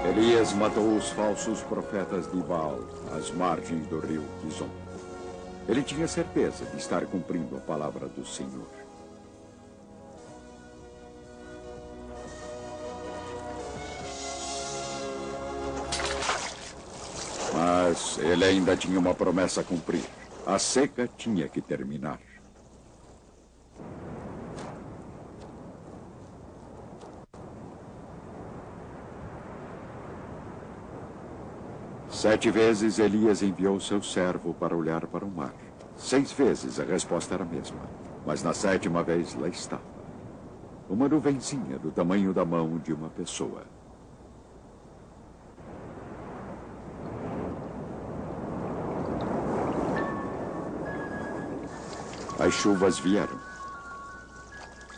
Elias matou os falsos profetas de Baal às margens do rio Quizon. Ele tinha certeza de estar cumprindo a palavra do Senhor. Mas ele ainda tinha uma promessa a cumprir. A seca tinha que terminar. Sete vezes Elias enviou seu servo para olhar para o mar. 6 vezes a resposta era a mesma. Mas na 7ª vez lá estava. Uma nuvenzinha do tamanho da mão de uma pessoa. As chuvas vieram.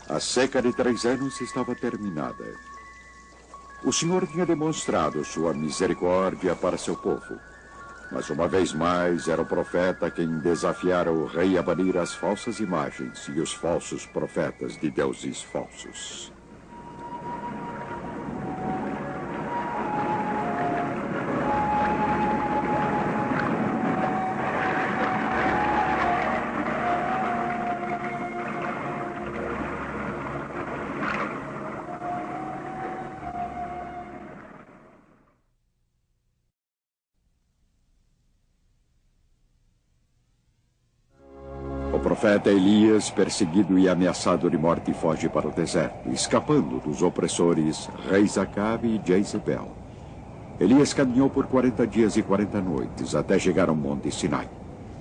A seca de 3 anos estava terminada. O Senhor tinha demonstrado sua misericórdia para seu povo. Mas uma vez mais era o profeta quem desafiara o rei a banir as falsas imagens e os falsos profetas de deuses falsos. O profeta Elias, perseguido e ameaçado de morte, foge para o deserto, escapando dos opressores reis Acabe e Jezebel. Elias caminhou por 40 dias e 40 noites até chegar ao monte Sinai.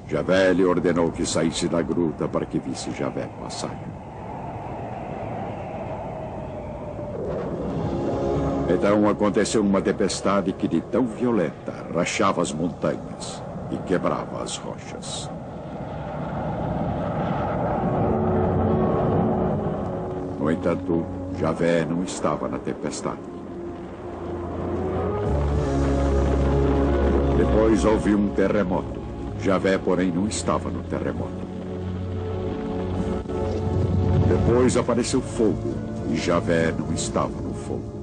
Javé lhe ordenou que saísse da gruta para que visse Javé passar. Então aconteceu uma tempestade que, de tão violenta, rachava as montanhas e quebrava as rochas. No entanto, Javé não estava na tempestade. Depois houve um terremoto. Javé, porém, não estava no terremoto. Depois apareceu fogo, e Javé não estava no fogo.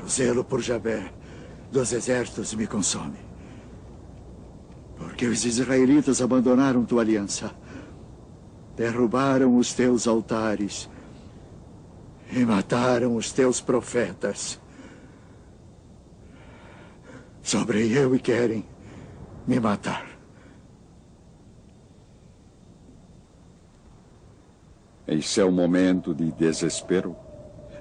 O zelo por Javé dos exércitos me consome. Porque os israelitas abandonaram tua aliança, derrubaram os teus altares e mataram os teus profetas. Sobre eu e querem me matar. Esse é o momento de desespero.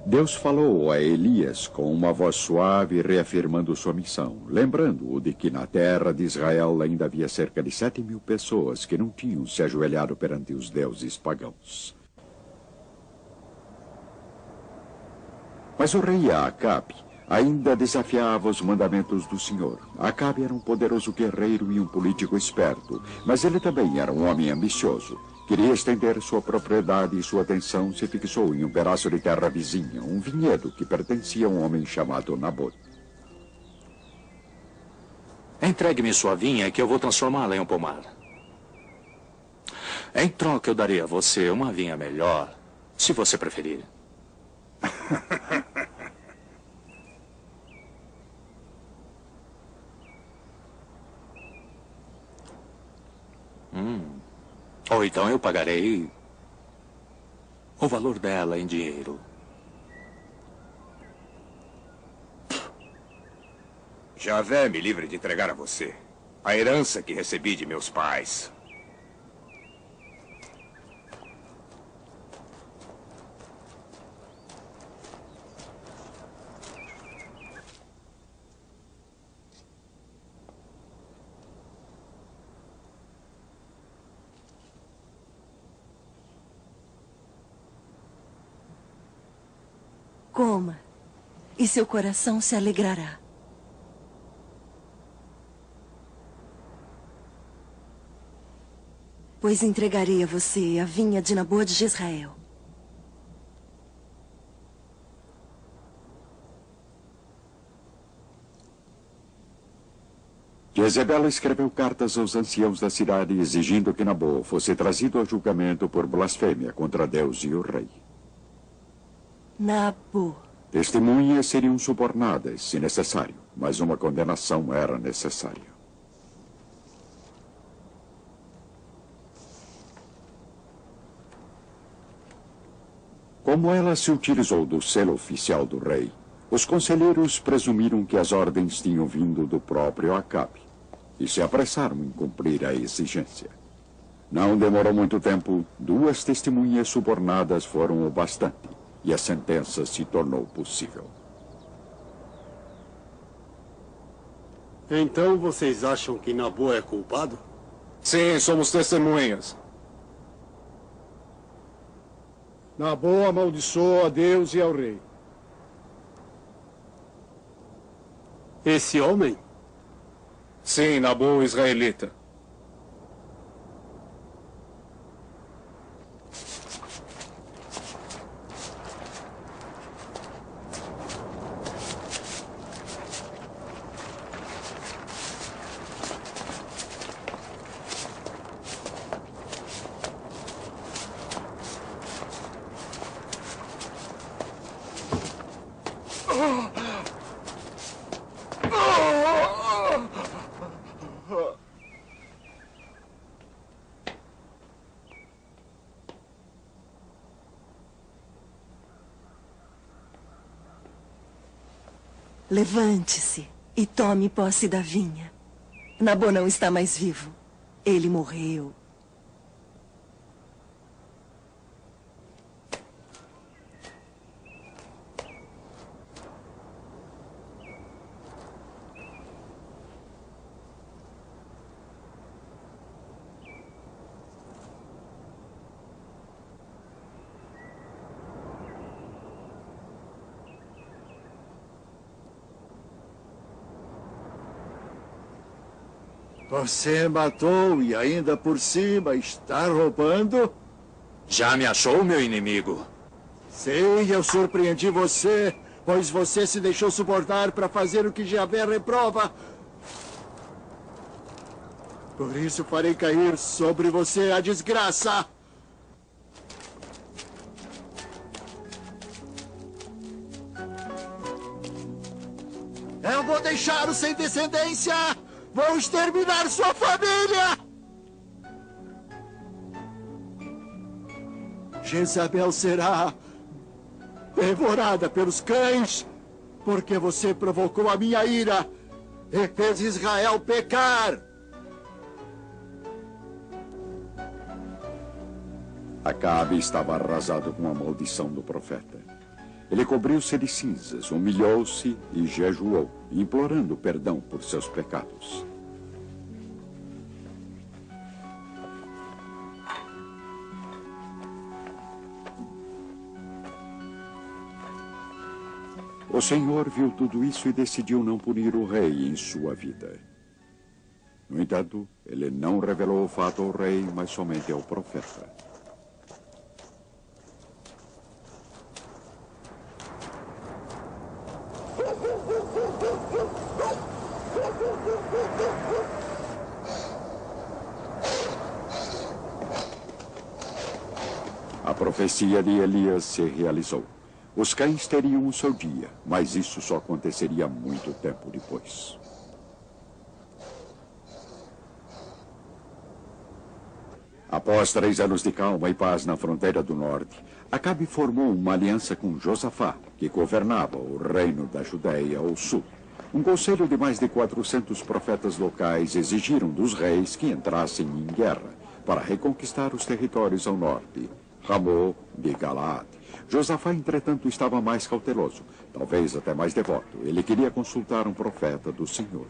Deus falou a Elias com uma voz suave, reafirmando sua missão, lembrando-o de que na terra de Israel ainda havia cerca de 7.000 pessoas que não tinham se ajoelhado perante os deuses pagãos. Mas o rei Acabe ainda desafiava os mandamentos do Senhor. Acabe era um poderoso guerreiro e um político esperto, mas ele também era um homem ambicioso. Queria estender sua propriedade e sua atenção se fixou em um pedaço de terra vizinha, um vinhedo que pertencia a um homem chamado Nabote. Entregue-me sua vinha que eu vou transformá-la em um pomar. Em troca, eu darei a você uma vinha melhor, se você preferir. Ou então eu pagarei o valor dela em dinheiro. Javé me livre de entregar a você a herança que recebi de meus pais. Coma, e seu coração se alegrará. Pois entregarei a você a vinha de Nabote de Israel. Jezebel escreveu cartas aos anciãos da cidade exigindo que Nabô fosse trazido a julgamento por blasfêmia contra Deus e o rei. Nabô. Testemunhas seriam subornadas, se necessário, mas uma condenação era necessária. Como ela se utilizou do selo oficial do rei, os conselheiros presumiram que as ordens tinham vindo do próprio Acabe e se apressaram em cumprir a exigência. Não demorou muito tempo, 2 testemunhas subornadas foram o bastante e a sentença se tornou possível. Então vocês acham que Nabô é culpado? Sim, somos testemunhas. Nabô amaldiçoou a Deus e ao rei. Esse homem? Sim, Nabô, israelita. Levante-se e tome posse da vinha. Nabô não está mais vivo. Ele morreu. Você matou e ainda por cima está roubando? Já me achou, meu inimigo? Sim, eu surpreendi você, pois você se deixou subornar para fazer o que Javé reprova. Por isso farei cair sobre você a desgraça. Eu vou deixá-lo sem descendência! Vou exterminar sua família! Jezabel será devorada pelos cães, porque você provocou a minha ira e fez Israel pecar. Acabe estava arrasado com a maldição do profeta. Ele cobriu-se de cinzas, humilhou-se e jejuou, implorando perdão por seus pecados. O Senhor viu tudo isso e decidiu não punir o rei em sua vida. No entanto, ele não revelou o fato ao rei, mas somente ao profeta. A profecia de Elias se realizou. Os cães teriam o seu dia, mas isso só aconteceria muito tempo depois. Após 3 anos de calma e paz na fronteira do norte, Acabe formou uma aliança com Josafá, que governava o reino da Judéia ao sul. Um conselho de mais de 400 profetas locais exigiram dos reis que entrassem em guerra para reconquistar os territórios ao norte, Ramô de Galaad. Josafá, entretanto, estava mais cauteloso, talvez até mais devoto. Ele queria consultar um profeta do Senhor.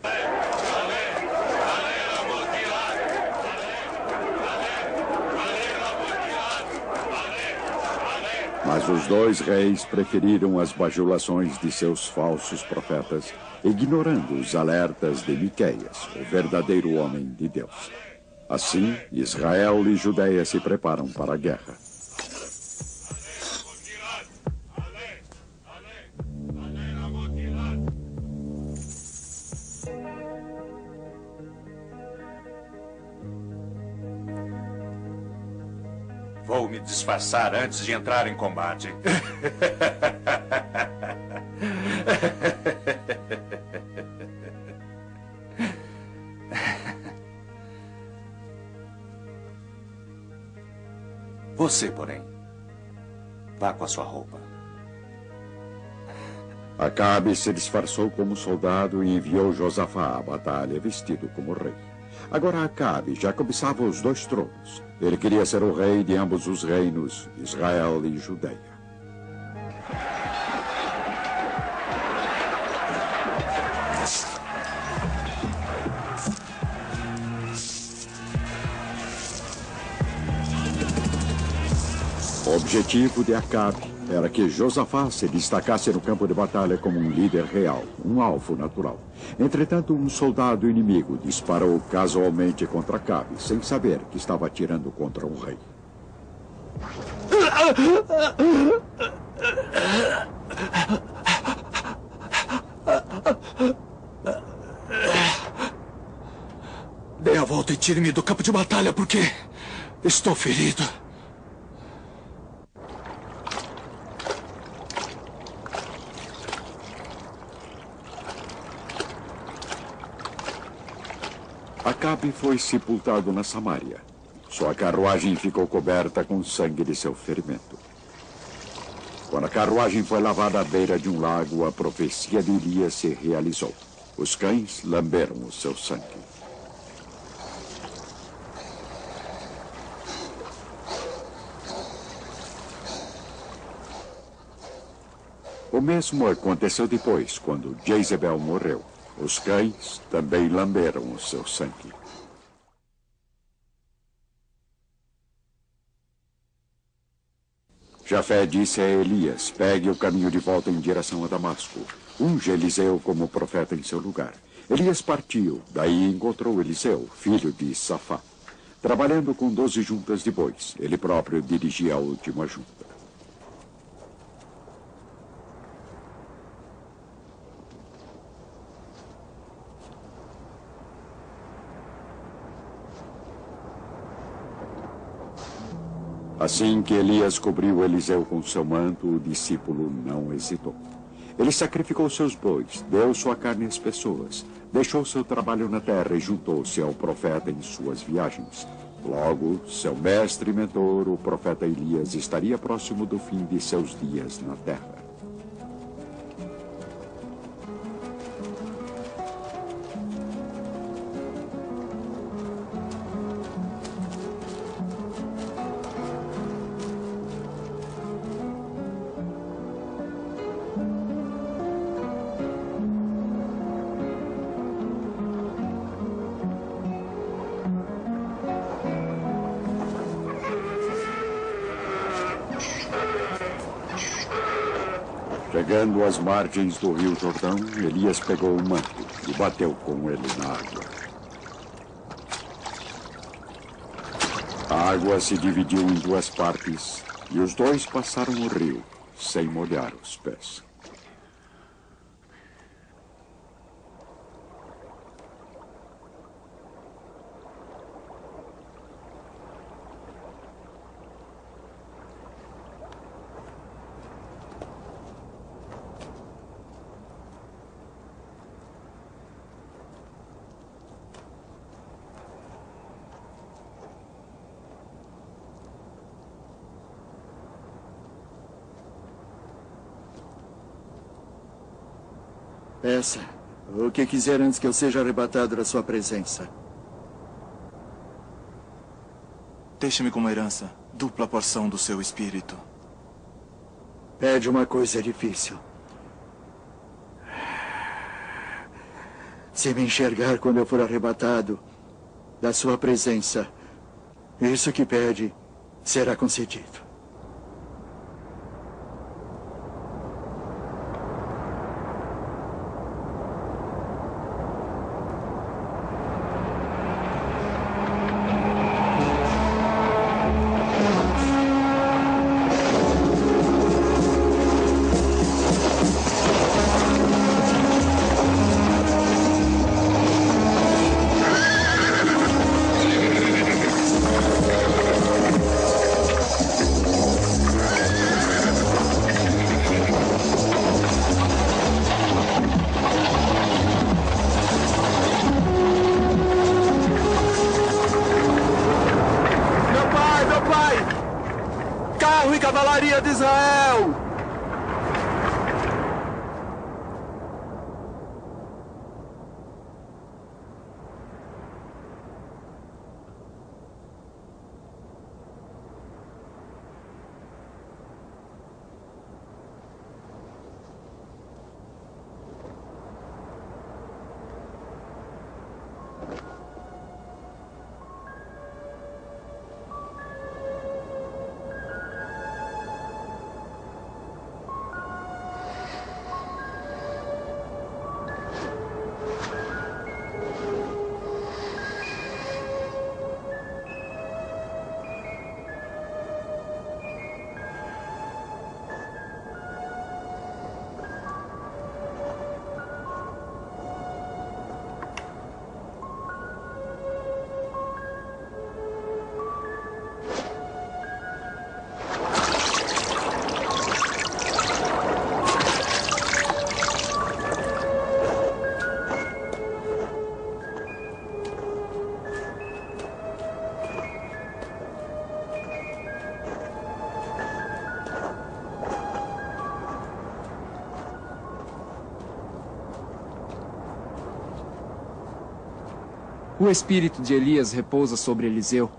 Mas os 2 reis preferiram as bajulações de seus falsos profetas, ignorando os alertas de Miqueias, o verdadeiro homem de Deus. Assim, Israel e Judeia se preparam para a guerra. Vou me disfarçar antes de entrar em combate. Você, porém, vá com a sua roupa. Acabe se disfarçou como soldado e enviou Josafá à batalha vestido como rei. Agora Acabe já cobiçava os 2 tronos. Ele queria ser o rei de ambos os reinos, Israel e Judeia. O objetivo de Acabe era que Josafá se destacasse no campo de batalha como um líder real, um alvo natural. Entretanto, um soldado inimigo disparou casualmente contra Acabe, sem saber que estava atirando contra um rei. Dê a volta e tire-me do campo de batalha, porque estou ferido. Acabe foi sepultado na Samaria. Sua carruagem ficou coberta com sangue de seu ferimento. Quando a carruagem foi lavada à beira de um lago, a profecia de Elias se realizou. Os cães lamberam o seu sangue. O mesmo aconteceu depois, quando Jezebel morreu. Os cães também lamberam o seu sangue. Jafé disse a Elias: pegue o caminho de volta em direção a Damasco. Unge Eliseu como profeta em seu lugar. Elias partiu, daí encontrou Eliseu, filho de Safá, trabalhando com 12 juntas de bois. Ele próprio dirigia a última junta. Assim que Elias cobriu Eliseu com seu manto, o discípulo não hesitou. Ele sacrificou seus bois, deu sua carne às pessoas, deixou seu trabalho na terra e juntou-se ao profeta em suas viagens. Logo, seu mestre e mentor, o profeta Elias, estaria próximo do fim de seus dias na terra. Chegando às margens do rio Jordão, Elias pegou o manto e bateu com ele na água. A água se dividiu em duas partes e os dois passaram o rio sem molhar os pés. Peça o que quiser antes que eu seja arrebatado da sua presença. Deixe-me como herança dupla porção do seu espírito. Pede uma coisa difícil. Se me enxergar quando eu for arrebatado da sua presença, isso que pede será concedido. O espírito de Elias repousa sobre Eliseu.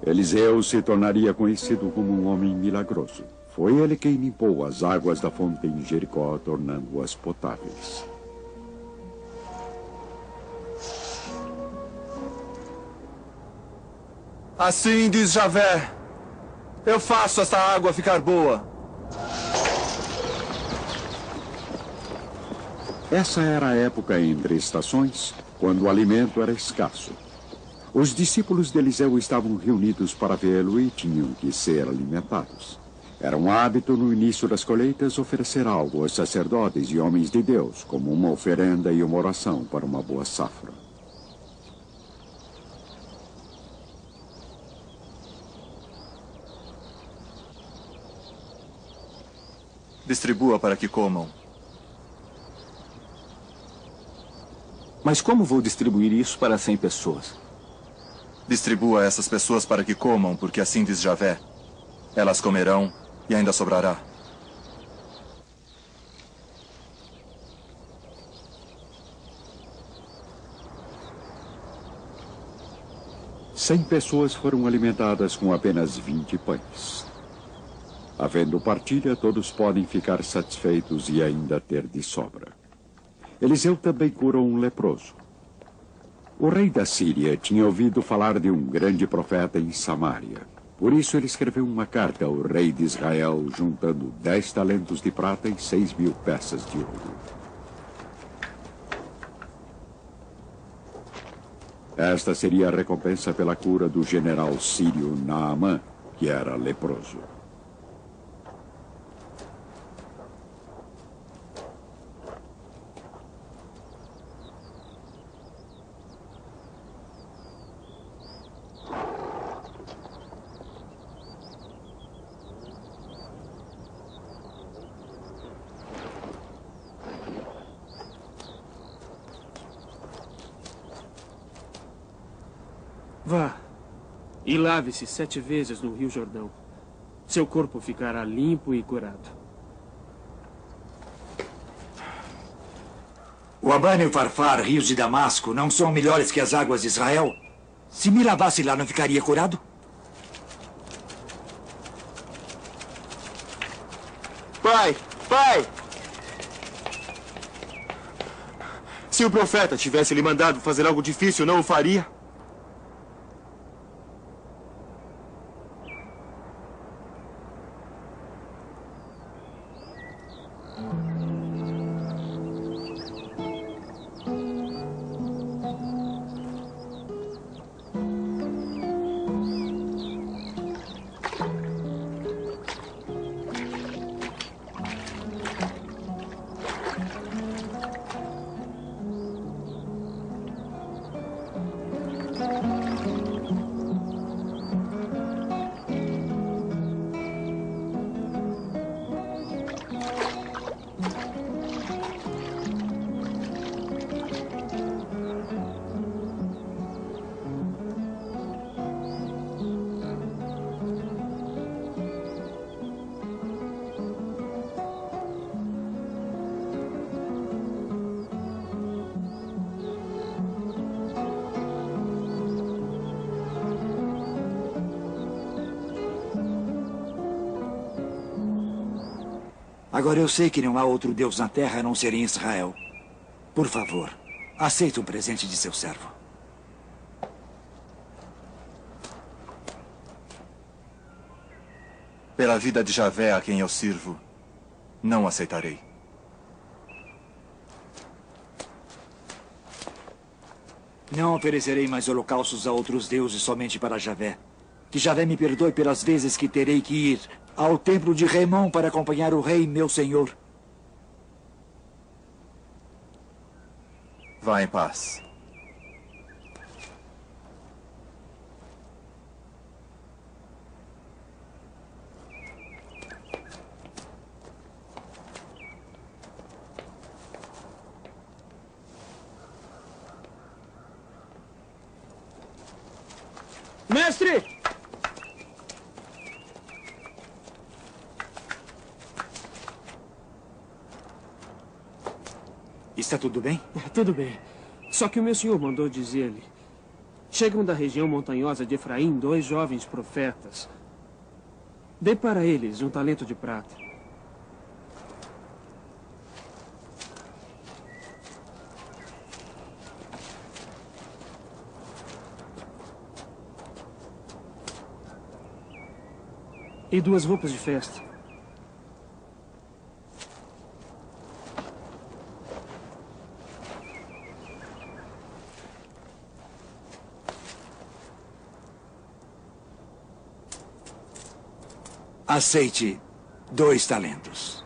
Eliseu se tornaria conhecido como um homem milagroso. Foi ele quem limpou as águas da fonte em Jericó, tornando-as potáveis. Assim diz Javé, eu faço esta água ficar boa. Essa era a época entre estações, quando o alimento era escasso. Os discípulos de Eliseu estavam reunidos para vê-lo e tinham que ser alimentados. Era um hábito no início das colheitas oferecer algo aos sacerdotes e homens de Deus, como uma oferenda e uma oração para uma boa safra. Distribua para que comam. Mas como vou distribuir isso para 100 pessoas? Distribua essas pessoas para que comam, porque assim diz Javé. Elas comerão e ainda sobrará. Cem pessoas foram alimentadas com apenas 20 pães. Havendo partilha, todos podem ficar satisfeitos e ainda ter de sobra. Eliseu também curou um leproso. O rei da Síria tinha ouvido falar de um grande profeta em Samaria. Por isso ele escreveu uma carta ao rei de Israel, juntando 10 talentos de prata e 6.000 peças de ouro. Esta seria a recompensa pela cura do general sírio Naamã, que era leproso. Vá e lave-se 7 vezes no Rio Jordão. Seu corpo ficará limpo e curado. O Abana e o Farfar, rios de Damasco, não são melhores que as águas de Israel? Se me lavasse lá, não ficaria curado? Pai! Pai! Se o profeta tivesse lhe mandado fazer algo difícil, não o faria? Agora eu sei que não há outro Deus na terra a não ser em Israel. Por favor, aceite um presente de seu servo. Pela vida de Javé a quem eu sirvo, não aceitarei. Não oferecerei mais holocaustos a outros deuses somente para Javé. Que Javé me perdoe pelas vezes que terei que ir ao templo de Remon para acompanhar o rei, meu senhor. Vá em paz. Mestre! Está tudo bem? Tudo bem. Só que o meu senhor mandou dizer-lhe. Chegam da região montanhosa de Efraim 2 jovens profetas. Dê para eles um talento de prata. E 2 roupas de festa. Aceite 2 talentos.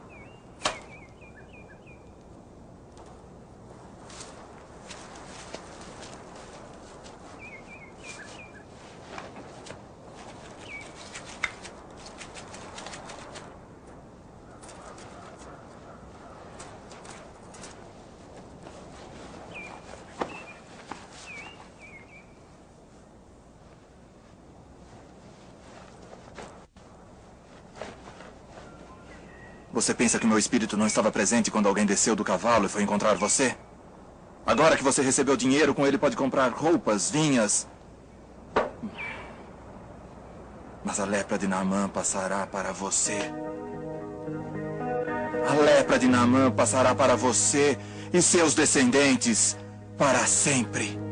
Você pensa que meu espírito não estava presente quando alguém desceu do cavalo e foi encontrar você? Agora que você recebeu dinheiro, com ele pode comprar roupas, vinhas. Mas a lepra de Naamã passará para você. A lepra de Naamã passará para você e seus descendentes para sempre.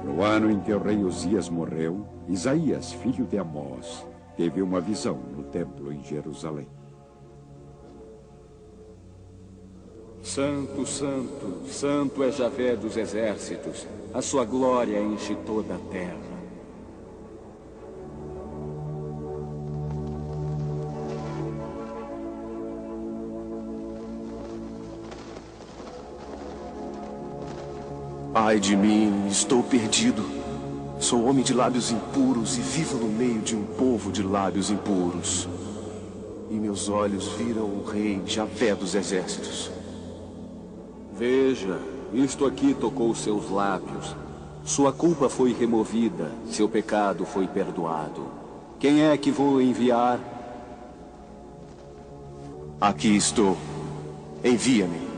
No ano em que o rei Uzias morreu, Isaías, filho de Amós, teve uma visão no templo em Jerusalém. Santo, santo, santo é Javé dos exércitos. A sua glória enche toda a terra. Ai de mim, estou perdido. Sou homem de lábios impuros e vivo no meio de um povo de lábios impuros. E meus olhos viram o rei Javé dos exércitos. Veja, isto aqui tocou seus lábios. Sua culpa foi removida, seu pecado foi perdoado. Quem é que vou enviar? Aqui estou. Envia-me.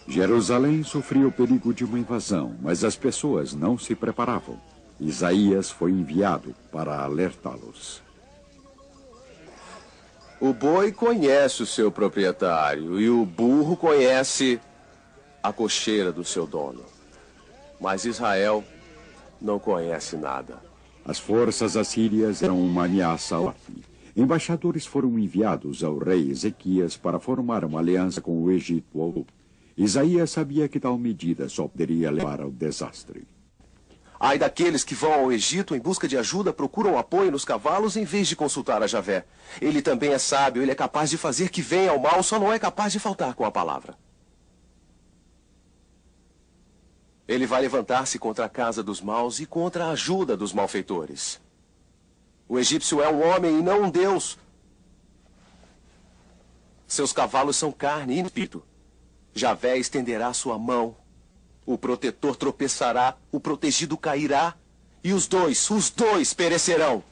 Jerusalém sofria o perigo de uma invasão, mas as pessoas não se preparavam. Isaías foi enviado para alertá-los. O boi conhece o seu proprietário e o burro conhece a cocheira do seu dono. Mas Israel não conhece nada. As forças assírias eram uma ameaça ao rei. Embaixadores foram enviados ao rei Ezequias para formar uma aliança com o Egito. Isaías sabia que tal medida só poderia levar ao desastre. Ai daqueles que vão ao Egito em busca de ajuda, procuram apoio nos cavalos em vez de consultar a Javé. Ele também é sábio, ele é capaz de fazer que venha o mal, só não é capaz de faltar com a palavra. Ele vai levantar-se contra a casa dos maus e contra a ajuda dos malfeitores. O egípcio é um homem e não um deus. Seus cavalos são carne e espírito. Javé estenderá sua mão. O protetor tropeçará, o protegido cairá, e os dois perecerão.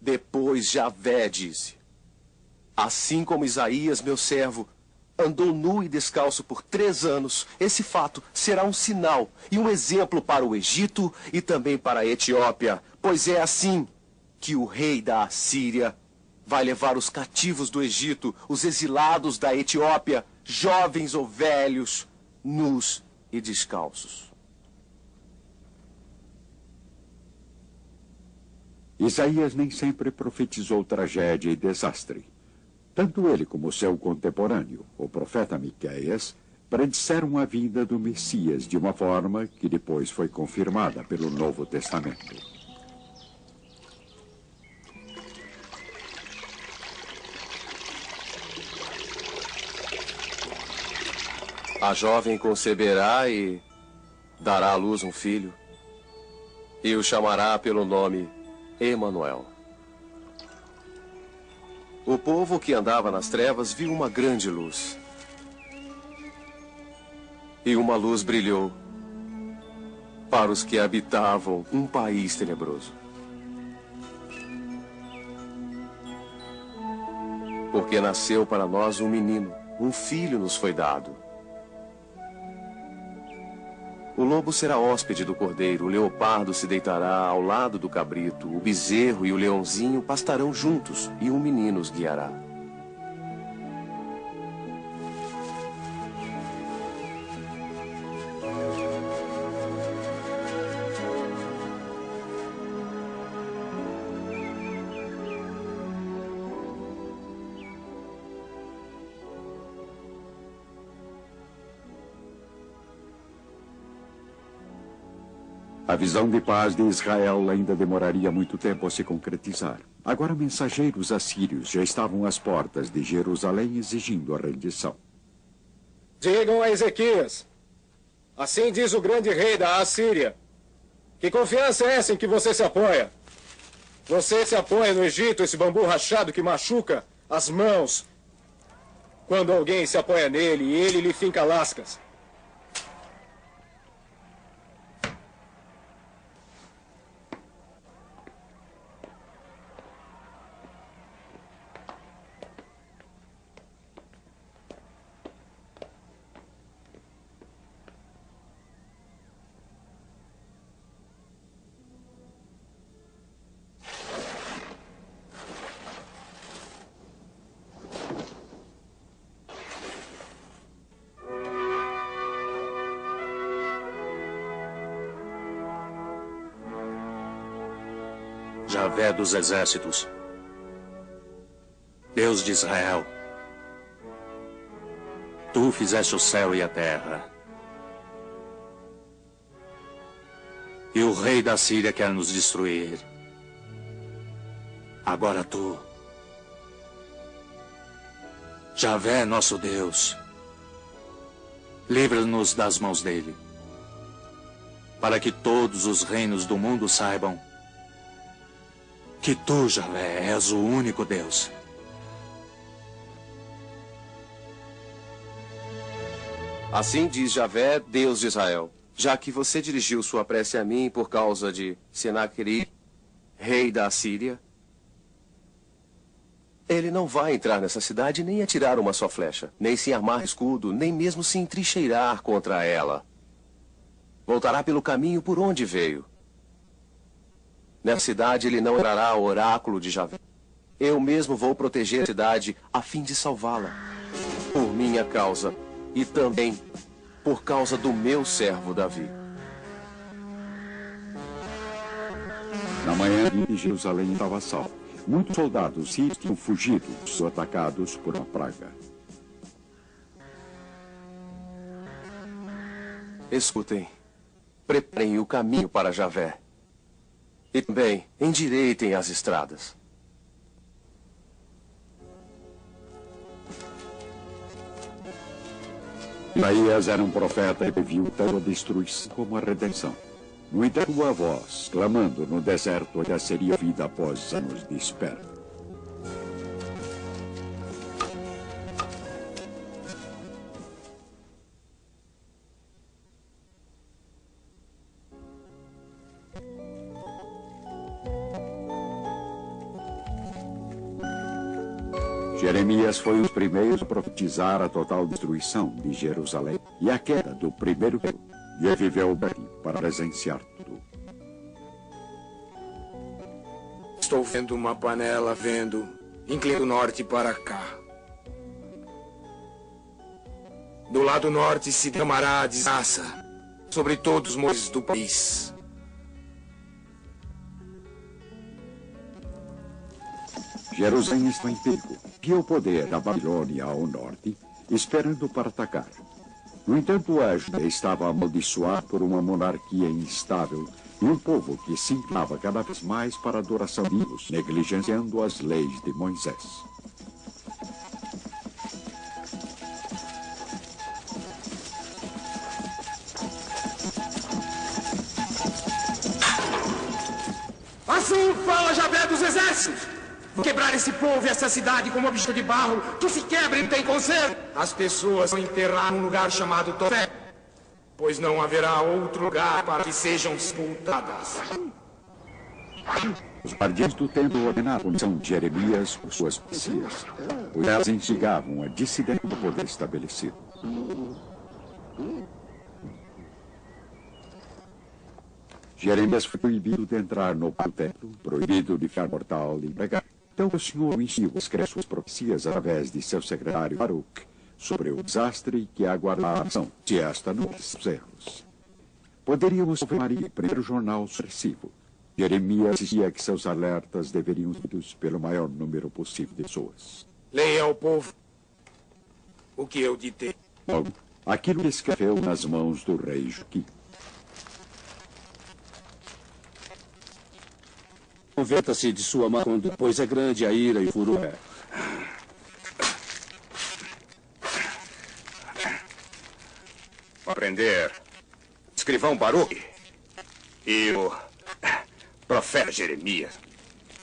Depois Javé disse: assim como Isaías, meu servo, andou nu e descalço por 3 anos, esse fato será um sinal e um exemplo para o Egito e também para a Etiópia, pois é assim que o rei da Assíria vai levar os cativos do Egito, os exilados da Etiópia, jovens ou velhos, nus e descalços. Isaías nem sempre profetizou tragédia e desastre. Tanto ele como seu contemporâneo, o profeta Miqueias, predisseram a vinda do Messias de uma forma que depois foi confirmada pelo Novo Testamento. A jovem conceberá e dará à luz um filho, e o chamará pelo nome Emanuel. O povo que andava nas trevas viu uma grande luz. E uma luz brilhou para os que habitavam um país tenebroso. Porque nasceu para nós um menino, um filho nos foi dado. O lobo será hóspede do cordeiro, o leopardo se deitará ao lado do cabrito, o bezerro e o leãozinho pastarão juntos, e um menino os guiará. A visão de paz de Israel ainda demoraria muito tempo a se concretizar. Agora mensageiros assírios já estavam às portas de Jerusalém exigindo a rendição. Digam a Ezequias, assim diz o grande rei da Assíria, que confiança é essa em que você se apoia? Você se apoia no Egito, esse bambu rachado que machuca as mãos, quando alguém se apoia nele e ele lhe finca lascas. Javé dos exércitos, Deus de Israel, tu fizeste o céu e a terra. E o rei da Síria quer nos destruir. Agora tu, Javé, nosso Deus, livra-nos das mãos dele, para que todos os reinos do mundo saibam que tu, Javé, és o único Deus. Assim diz Javé, Deus de Israel, já que você dirigiu sua prece a mim por causa de Senaquerib, rei da Assíria, ele não vai entrar nessa cidade nem atirar uma só flecha, nem se armar escudo, nem mesmo se entrincheirar contra ela. Voltará pelo caminho por onde veio. Nessa cidade ele não entrará ao oráculo de Javé. Eu mesmo vou proteger a cidade a fim de salvá-la. Por minha causa e também por causa do meu servo Davi. Na manhã de Jerusalém estava salvo. Muitos soldados sírios tinham fugido, atacados por uma praga. Escutem. Preparem o caminho para Javé. E também endireitem as estradas. Isaías era um profeta e viu tanto a destruição como a redenção. No entanto, a voz, clamando no deserto, já seria vida após anos de espera. Jeremias foi um dos primeiros a profetizar a total destruição de Jerusalém e a queda do primeiro templo, e ele viveu bem para presenciar tudo. Estou vendo uma panela, inclina o norte para cá. Do lado norte se derramará a desgraça sobre todos os moradores do país. Jerusalém está em perigo. E o poder da Babilônia ao norte, esperando para atacar. No entanto, a Judéia estava amaldiçoada por uma monarquia instável e um povo que se inclinava cada vez mais para a adoração de Deus, negligenciando as leis de Moisés. Assim fala Javé dos exércitos! Vou quebrar esse povo e essa cidade como objeto de barro que se quebra e não tem conserto. As pessoas vão enterrar num lugar chamado Tofé, pois não haverá outro lugar para que sejam sepultadas. Os guardiões do templo ordenaram a punição de Jeremias por suas profecias, pois elas instigavam a dissidência do poder estabelecido. Jeremias foi proibido de entrar no templo, proibido de ficar mortal e pregar. Então o Senhor o encheu a escrever suas profecias através de seu secretário Baruch sobre o desastre que aguardava a nação, se esta não fizesse os erros. Poderíamos ouvir Maria, primeiro jornal sucessivo. Jeremias dizia que seus alertas deveriam ser lidos pelo maior número possível de pessoas. Leia ao povo o que eu ditei. Logo, aquilo que escreveu nas mãos do rei Joaquim. Converta-se de sua mão, pois é grande a ira e o furor. Vou prender escrivão Baruch e o profeta Jeremias.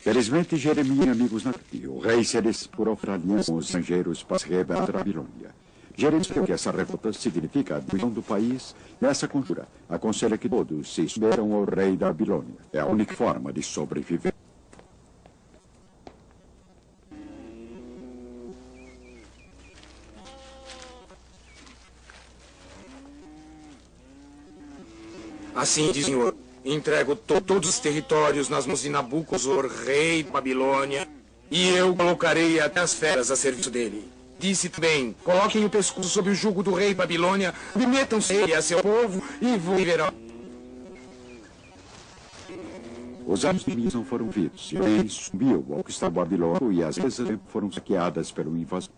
Felizmente, Jeremias e amigos na corte. O rei se decidiu por oferir aliança com os estrangeiros para se rebelar contra a Babilônia. Jeremias viu que essa revolta significa a divisão do país. Nessa conjura, aconselha que todos se submetam ao rei da Babilônia. É a única forma de sobreviver. Assim diz o Senhor, entrego todos os territórios nas mãos de Nabucodonosor, rei da Babilônia, e eu colocarei até as feras a serviço dele. Disse também, coloquem o pescoço sob o jugo do rei da Babilônia, submetam-se ele a seu povo e viverão. Os anos de Jeremias não foram vistos, e o rei subiu ao conquistar Babilônia e as mesas foram saqueadas pelo invasor.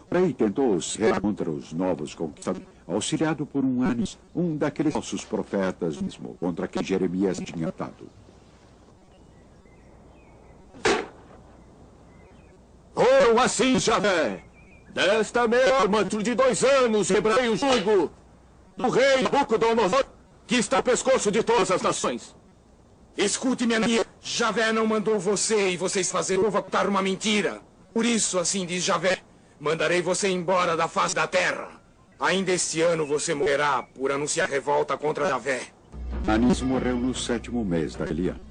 O rei tentou se rebelar contra os novos conquistadores, auxiliado por um daqueles falsos profetas mesmo, contra quem Jeremias tinha lutado. Oh, assim, Javé! Desta mesma arma de 2 anos quebrei o jugo do rei Nabucodonosor, que está no pescoço de todas as nações. Escute, minha amiga, Javé não mandou você e vocês fazer o povo contar uma mentira. Por isso, assim diz Javé, mandarei você embora da face da terra. Ainda este ano você morrerá por anunciar revolta contra Javé. Anis morreu no 7º mês daquele ano.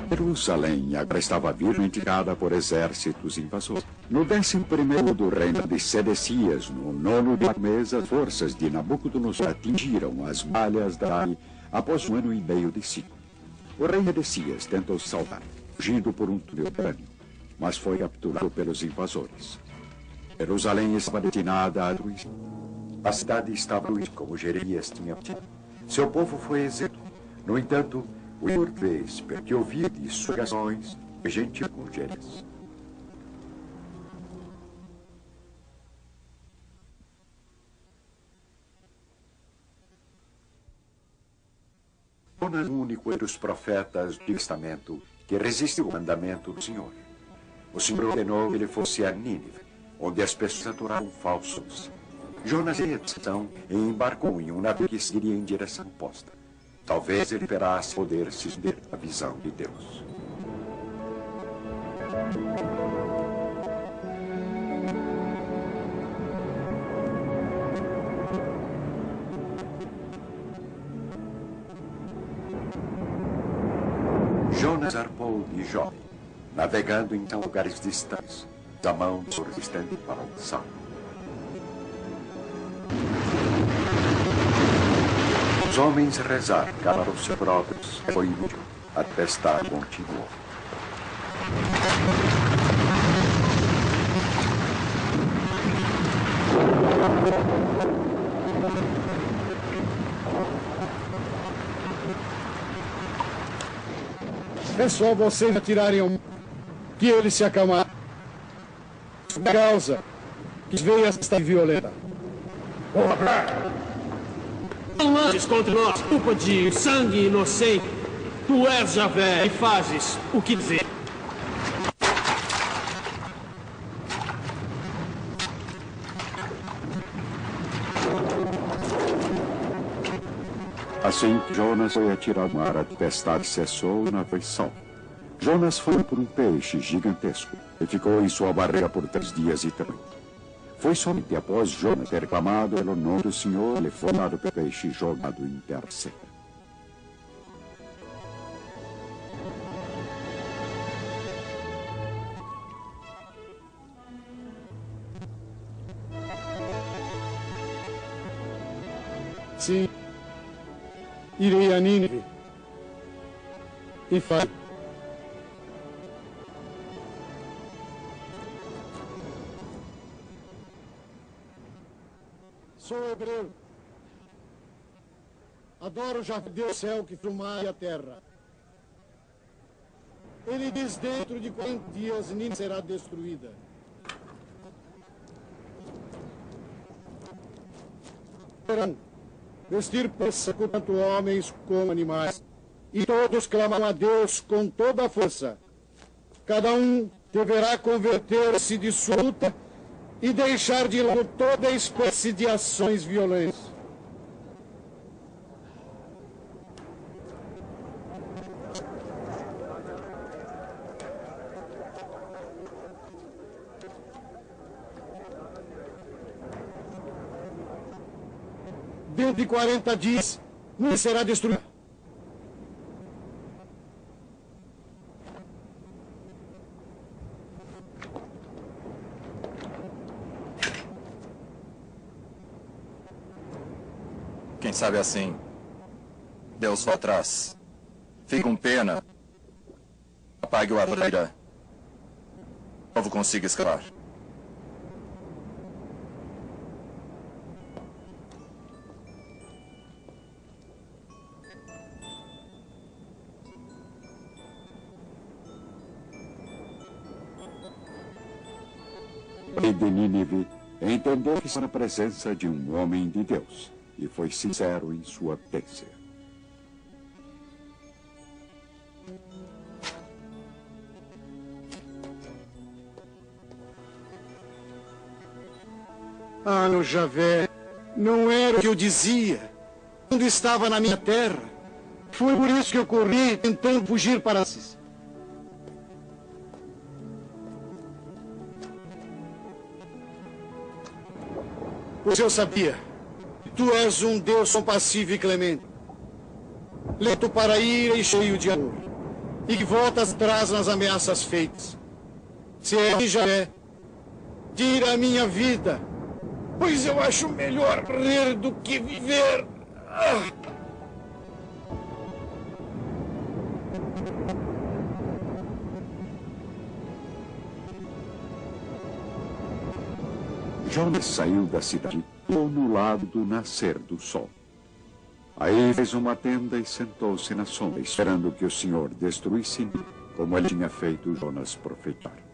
Jerusalém agora estava virtualmente cercada por exércitos invasores. No 11º do reino de Sedecias, no 9º mês, as forças de Nabucodonosor atingiram as muralhas da cidade após 1 ano e meio de sítio. O rei Sedecias tentou salvar, fugindo por um túnel subterrâneo, mas foi capturado pelos invasores. Jerusalém estava destinada a destruição. A cidade estava ruída, como Jeremias tinha dito. Seu povo foi exilado. No entanto, o Senhor fez, porque ouviu de suas orações, foi gentil com Jeremias. Jonas, o único entre os profetas do Antigo Testamento que resistiu ao mandamento do Senhor. O Senhor ordenou que ele fosse a Nínive, onde as pessoas adoravam falsos. Jonas teve a decisão e embarcou em um navio que seguiria em direção oposta. Talvez ele esperasse poder se esconder da visão de Deus. Jonas zarpou de Jope, navegando então lugares distantes, a mão do resistente para alçar. Os homens rezaram, calaram-se próprios, foi inútil, a tempestade continuou. É só vocês atirarem ao que ele se acalmar. A causa que veio esta violenta. Não lances contra nós culpa de sangue inocente. Tu és Javé e fazes o que dizer. Assim que Jonas foi atirado no mar, a tempestade cessou e na foi salvo. Jonas foi por um peixe gigantesco e ficou em sua barriga por 3 dias e também. Foi somente após Jonas ter clamado pelo nome do Senhor, ele foi dado pelo peixe jogado em terra seca. Sim. Irei a Nínive e farei. Sou hebreu. Adoro já Deus o céu que filmar e a terra. Ele diz: dentro de 40 dias Nínive será destruída. Vestir seco tanto homens como animais. E todos clamam a Deus com toda a força. Cada um deverá converter-se de sua luta e deixar de lado toda espécie de ações violentas. Dentro de 40 dias, não será destruída. Quem sabe assim, Deus vá atrás. Fique com pena. Apague o arreira. O povo consiga escapar. O rei de Nínive entendeu que estava na presença de um homem de Deus e foi sincero em sua tência. Ah, meu Javé, não era o que eu dizia quando estava na minha terra. Foi por isso que eu corri tentando fugir para Assis. Pois eu sabia que tu és um Deus compassivo e clemente, lento para a ira e cheio de amor, e que voltas atrás nas ameaças feitas. Se é de Javé, tira a minha vida, pois eu acho melhor morrer do que viver. Jonas saiu da cidade e ficou no lado do nascer do sol. Aí fez uma tenda e sentou-se na sombra, esperando que o Senhor destruísse Nínive, como ele tinha feito Jonas profetizar.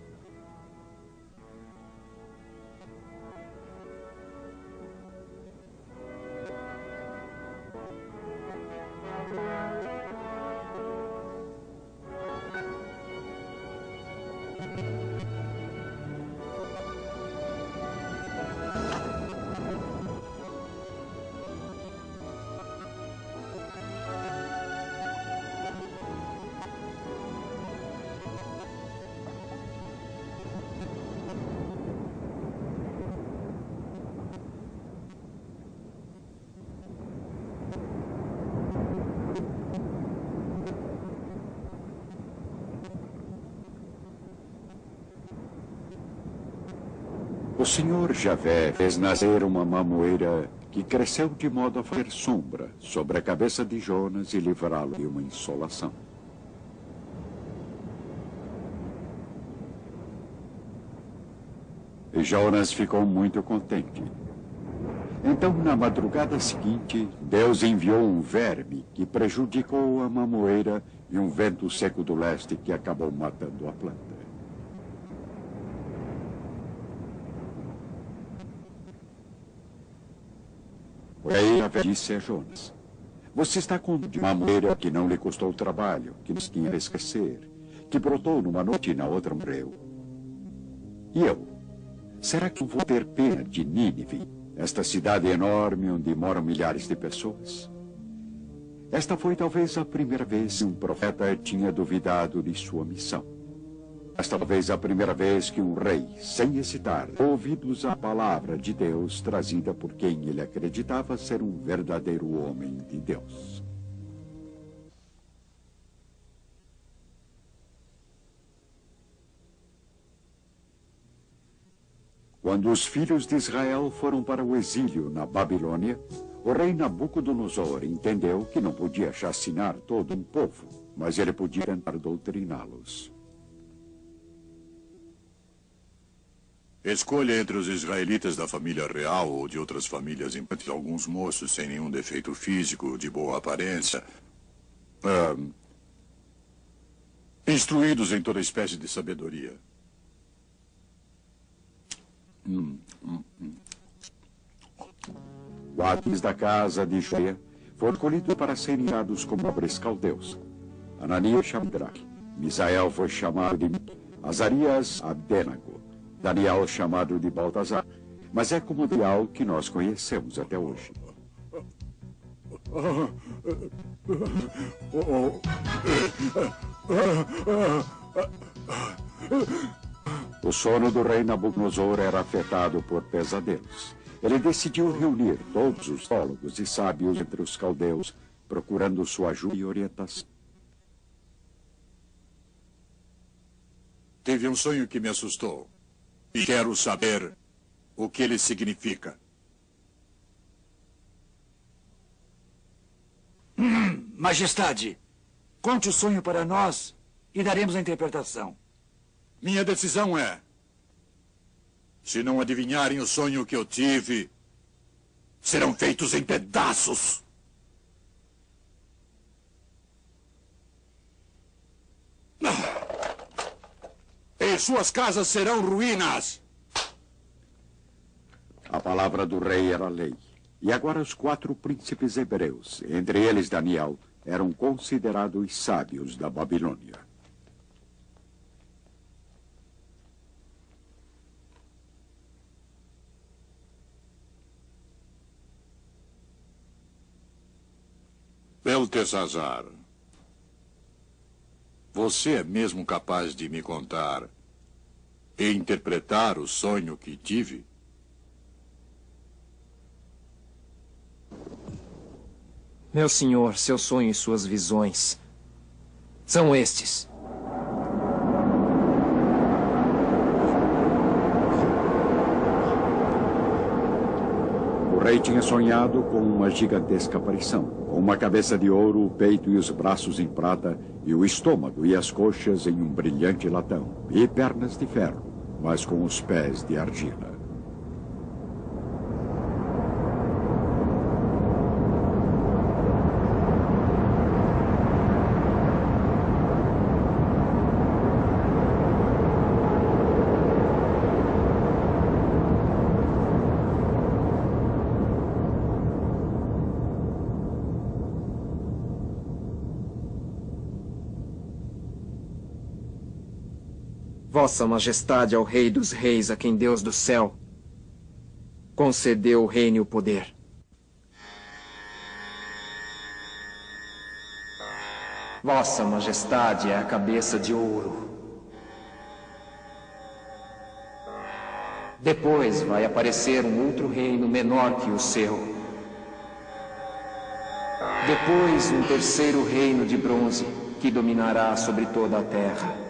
O Senhor Javé fez nascer uma mamoeira que cresceu de modo a fazer sombra sobre a cabeça de Jonas e livrá-lo de uma insolação. E Jonas ficou muito contente. Então, na madrugada seguinte, Deus enviou um verme que prejudicou a mamoeira e um vento seco do leste que acabou matando a planta. O rei Javé disse a Jonas: você está com uma mamoeira que não lhe custou trabalho, que nos tinha a esquecer, que brotou numa noite e na outra morreu. E eu? Será que eu vou ter pena de Nínive, esta cidade enorme onde moram milhares de pessoas? Esta foi talvez a primeira vez que um profeta tinha duvidado de sua missão. Esta talvez a primeira vez que um rei, sem hesitar, ouvidos a palavra de Deus trazida por quem ele acreditava ser um verdadeiro homem de Deus. Quando os filhos de Israel foram para o exílio na Babilônia, o rei Nabucodonosor entendeu que não podia chacinar todo um povo, mas ele podia tentar doutriná-los. Escolha entre os israelitas da família real ou de outras famílias importantes alguns moços sem nenhum defeito físico, de boa aparência, instruídos em toda espécie de sabedoria. Guardas da casa de Judá foram escolhidos para serem dados como nobres caldeus. Ananias Shadraque, Misael foi chamado de Azarias Abdenago, Daniel chamado de Baltazar, mas é como Daniel que nós conhecemos até hoje. O sono do rei Nabucodonosor era afetado por pesadelos. Ele decidiu reunir todos os teólogos e sábios entre os caldeus, procurando sua ajuda e orientação. Tive um sonho que me assustou. E quero saber o que ele significa. Majestade, conte o sonho para nós e daremos a interpretação. Minha decisão é: se não adivinharem o sonho que eu tive, serão feitos em pedaços. E suas casas serão ruínas. A palavra do rei era lei. E agora os 4 príncipes hebreus, entre eles Daniel, eram considerados sábios da Babilônia. Beltesazar, você é mesmo capaz de me contar e interpretar o sonho que tive? Meu senhor, seu sonho e suas visões são estes. O rei tinha sonhado com uma gigantesca aparição, com uma cabeça de ouro, o peito e os braços em prata, e o estômago e as coxas em um brilhante latão, e pernas de ferro, mas com os pés de argila. Vossa Majestade é o Rei dos Reis, a quem Deus do céu concedeu o reino e o poder. Vossa Majestade é a cabeça de ouro. Depois vai aparecer um outro reino menor que o seu. Depois um terceiro reino de bronze que dominará sobre toda a terra.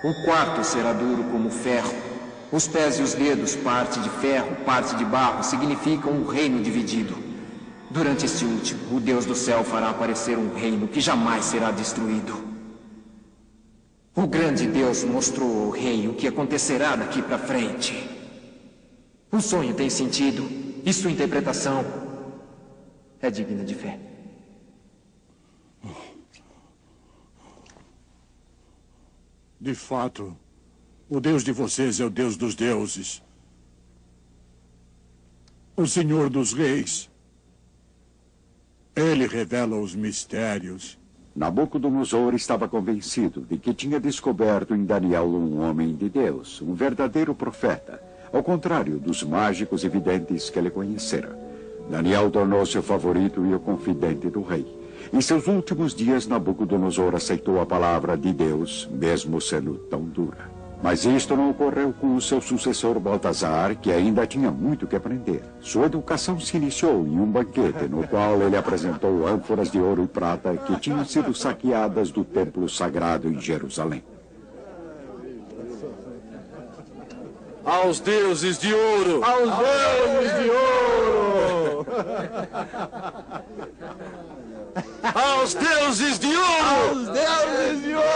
O quarto será duro como ferro Os pés e os dedos, parte de ferro, parte de barro, significam um reino dividido. Durante este último, o Deus do céu fará aparecer um reino que jamais será destruído. O grande Deus mostrou ao rei o que acontecerá daqui para frente. O sonho tem sentido e sua interpretação é digna de fé. De fato, o Deus de vocês é o Deus dos deuses. O Senhor dos reis. Ele revela os mistérios. Nabucodonosor estava convencido de que tinha descoberto em Daniel um homem de Deus, um verdadeiro profeta, ao contrário dos mágicos e videntes que ele conhecera. Daniel tornou-se o favorito e o confidente do rei. Em seus últimos dias, Nabucodonosor aceitou a palavra de Deus, mesmo sendo tão dura. Mas isto não ocorreu com o seu sucessor Baltazar, que ainda tinha muito que aprender. Sua educação se iniciou em um banquete, no qual ele apresentou ânforas de ouro e prata que tinham sido saqueadas do templo sagrado em Jerusalém. Aos deuses de ouro! Aos deuses de ouro! Aos deuses de ouro! Aos deuses de ouro!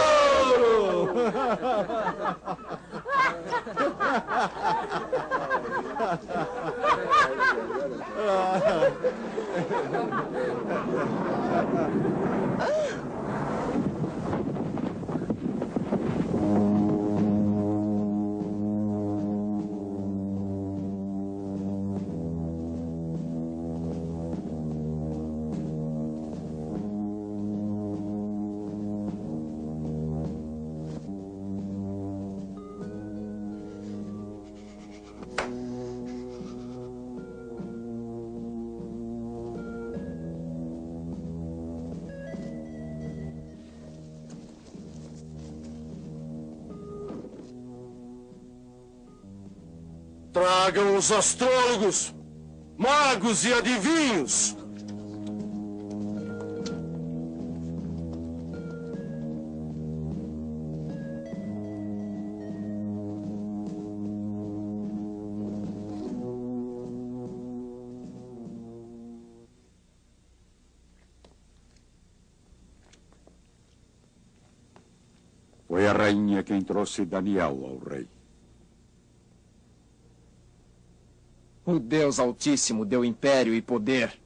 Tragam os astrólogos, magos e adivinhos. Foi a rainha quem trouxe Daniel ao rei. O Deus Altíssimo deu império e poder,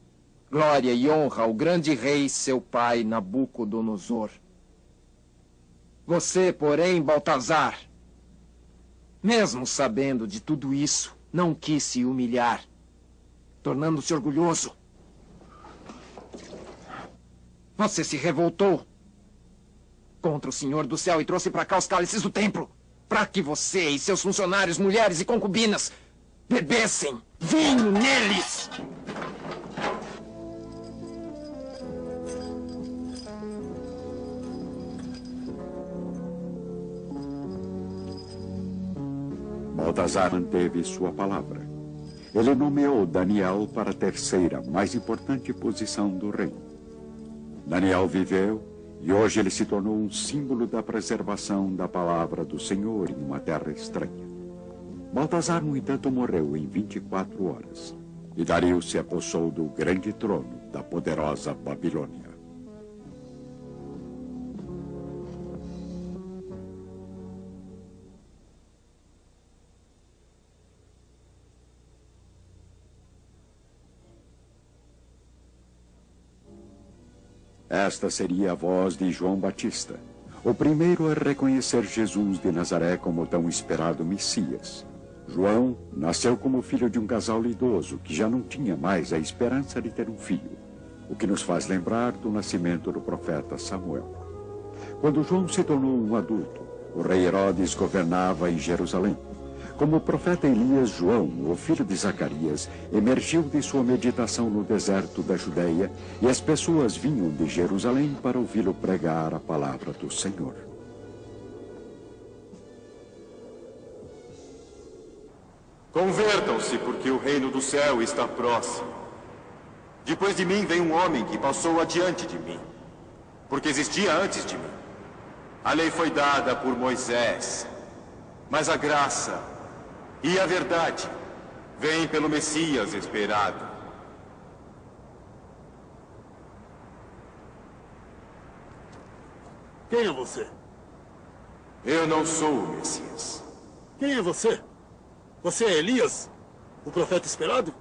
glória e honra ao grande rei, seu pai, Nabucodonosor. Você, porém, Baltazar, mesmo sabendo de tudo isso, não quis se humilhar, tornando-se orgulhoso. Você se revoltou contra o Senhor do Céu e trouxe para cá os cálices do templo, para que você e seus funcionários, mulheres e concubinas, bebessem vinho neles. Baltazar manteve sua palavra. Ele nomeou Daniel para a terceira, mais importante posição do reino. Daniel viveu e hoje ele se tornou um símbolo da preservação da palavra do Senhor em uma terra estranha. Baltazar, no entanto, morreu em 24 horas. E Dario se apossou do grande trono da poderosa Babilônia. Esta seria a voz de João Batista, o primeiro a reconhecer Jesus de Nazaré como o tão esperado Messias. João nasceu como filho de um casal idoso que já não tinha mais a esperança de ter um filho, o que nos faz lembrar do nascimento do profeta Samuel. Quando João se tornou um adulto, o rei Herodes governava em Jerusalém. Como o profeta Elias, João, o filho de Zacarias, emergiu de sua meditação no deserto da Judeia e as pessoas vinham de Jerusalém para ouvi-lo pregar a palavra do Senhor. Convertam-se, porque o reino do céu está próximo. Depois de mim vem um homem que passou adiante de mim, porque existia antes de mim. A lei foi dada por Moisés, mas a graça e a verdade vêm pelo Messias esperado. Quem é você? Eu não sou o Messias. Quem é você? Você é Elias, o profeta esperado?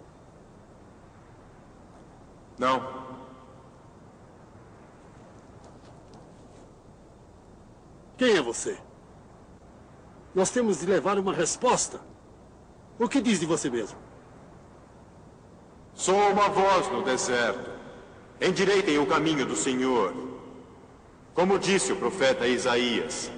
Não. Quem é você? Nós temos de levar uma resposta. O que diz de você mesmo? Sou uma voz no deserto. Endireitem o caminho do Senhor. Como disse o profeta Isaías.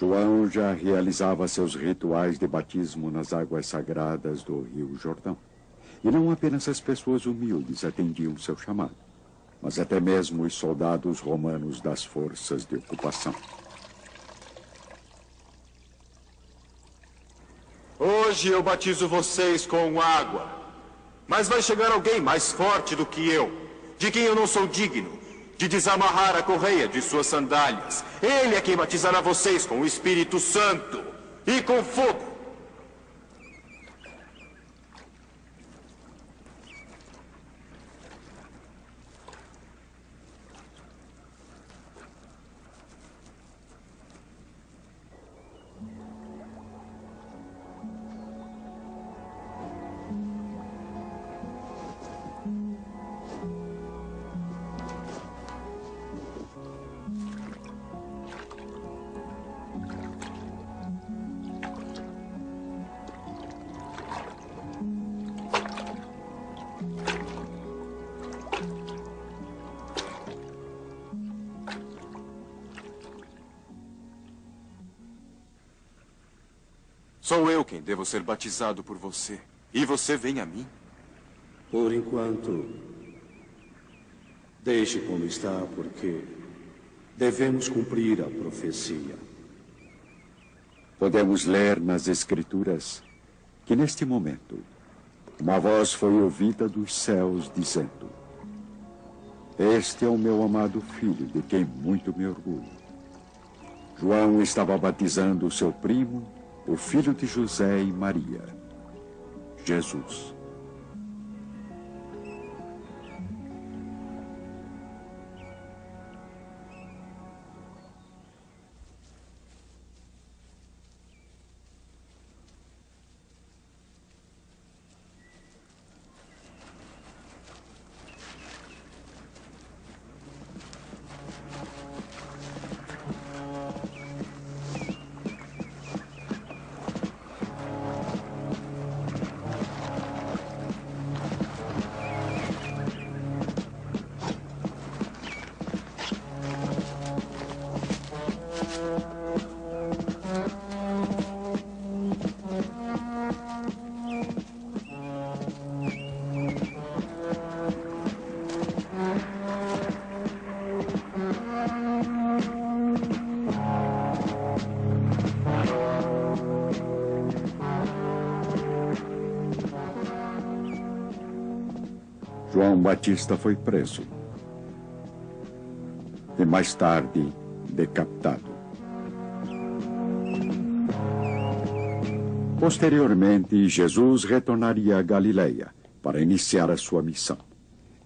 João já realizava seus rituais de batismo nas águas sagradas do Rio Jordão. E não apenas as pessoas humildes atendiam seu chamado, mas até mesmo os soldados romanos das forças de ocupação. Hoje eu batizo vocês com água, mas vai chegar alguém mais forte do que eu, de quem eu não sou digno de desamarrar a correia de suas sandálias. Ele é quem batizará vocês com o Espírito Santo e com fogo. Sou eu quem devo ser batizado por você. E você vem a mim? Por enquanto, deixe como está, porque devemos cumprir a profecia. Podemos ler nas Escrituras que, neste momento, uma voz foi ouvida dos céus dizendo: Este é o meu amado filho, de quem muito me orgulho. João estava batizando o seu primo, o filho de José e Maria, Jesus. João Batista foi preso e mais tarde decapitado. Posteriormente, Jesus retornaria a Galileia para iniciar a sua missão.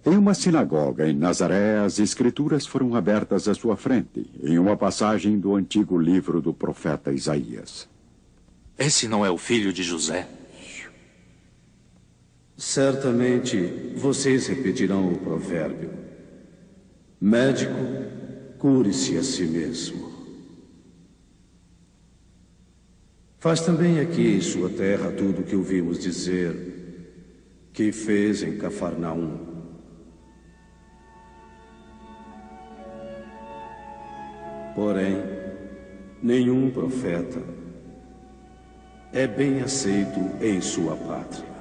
Em uma sinagoga em Nazaré, as Escrituras foram abertas à sua frente, em uma passagem do antigo livro do profeta Isaías. Esse não é o filho de José? Certamente vocês repetirão o provérbio: médico, cure-se a si mesmo. Faz também aqui em sua terra tudo o que ouvimos dizer que fez em Cafarnaum. Porém, nenhum profeta é bem aceito em sua pátria.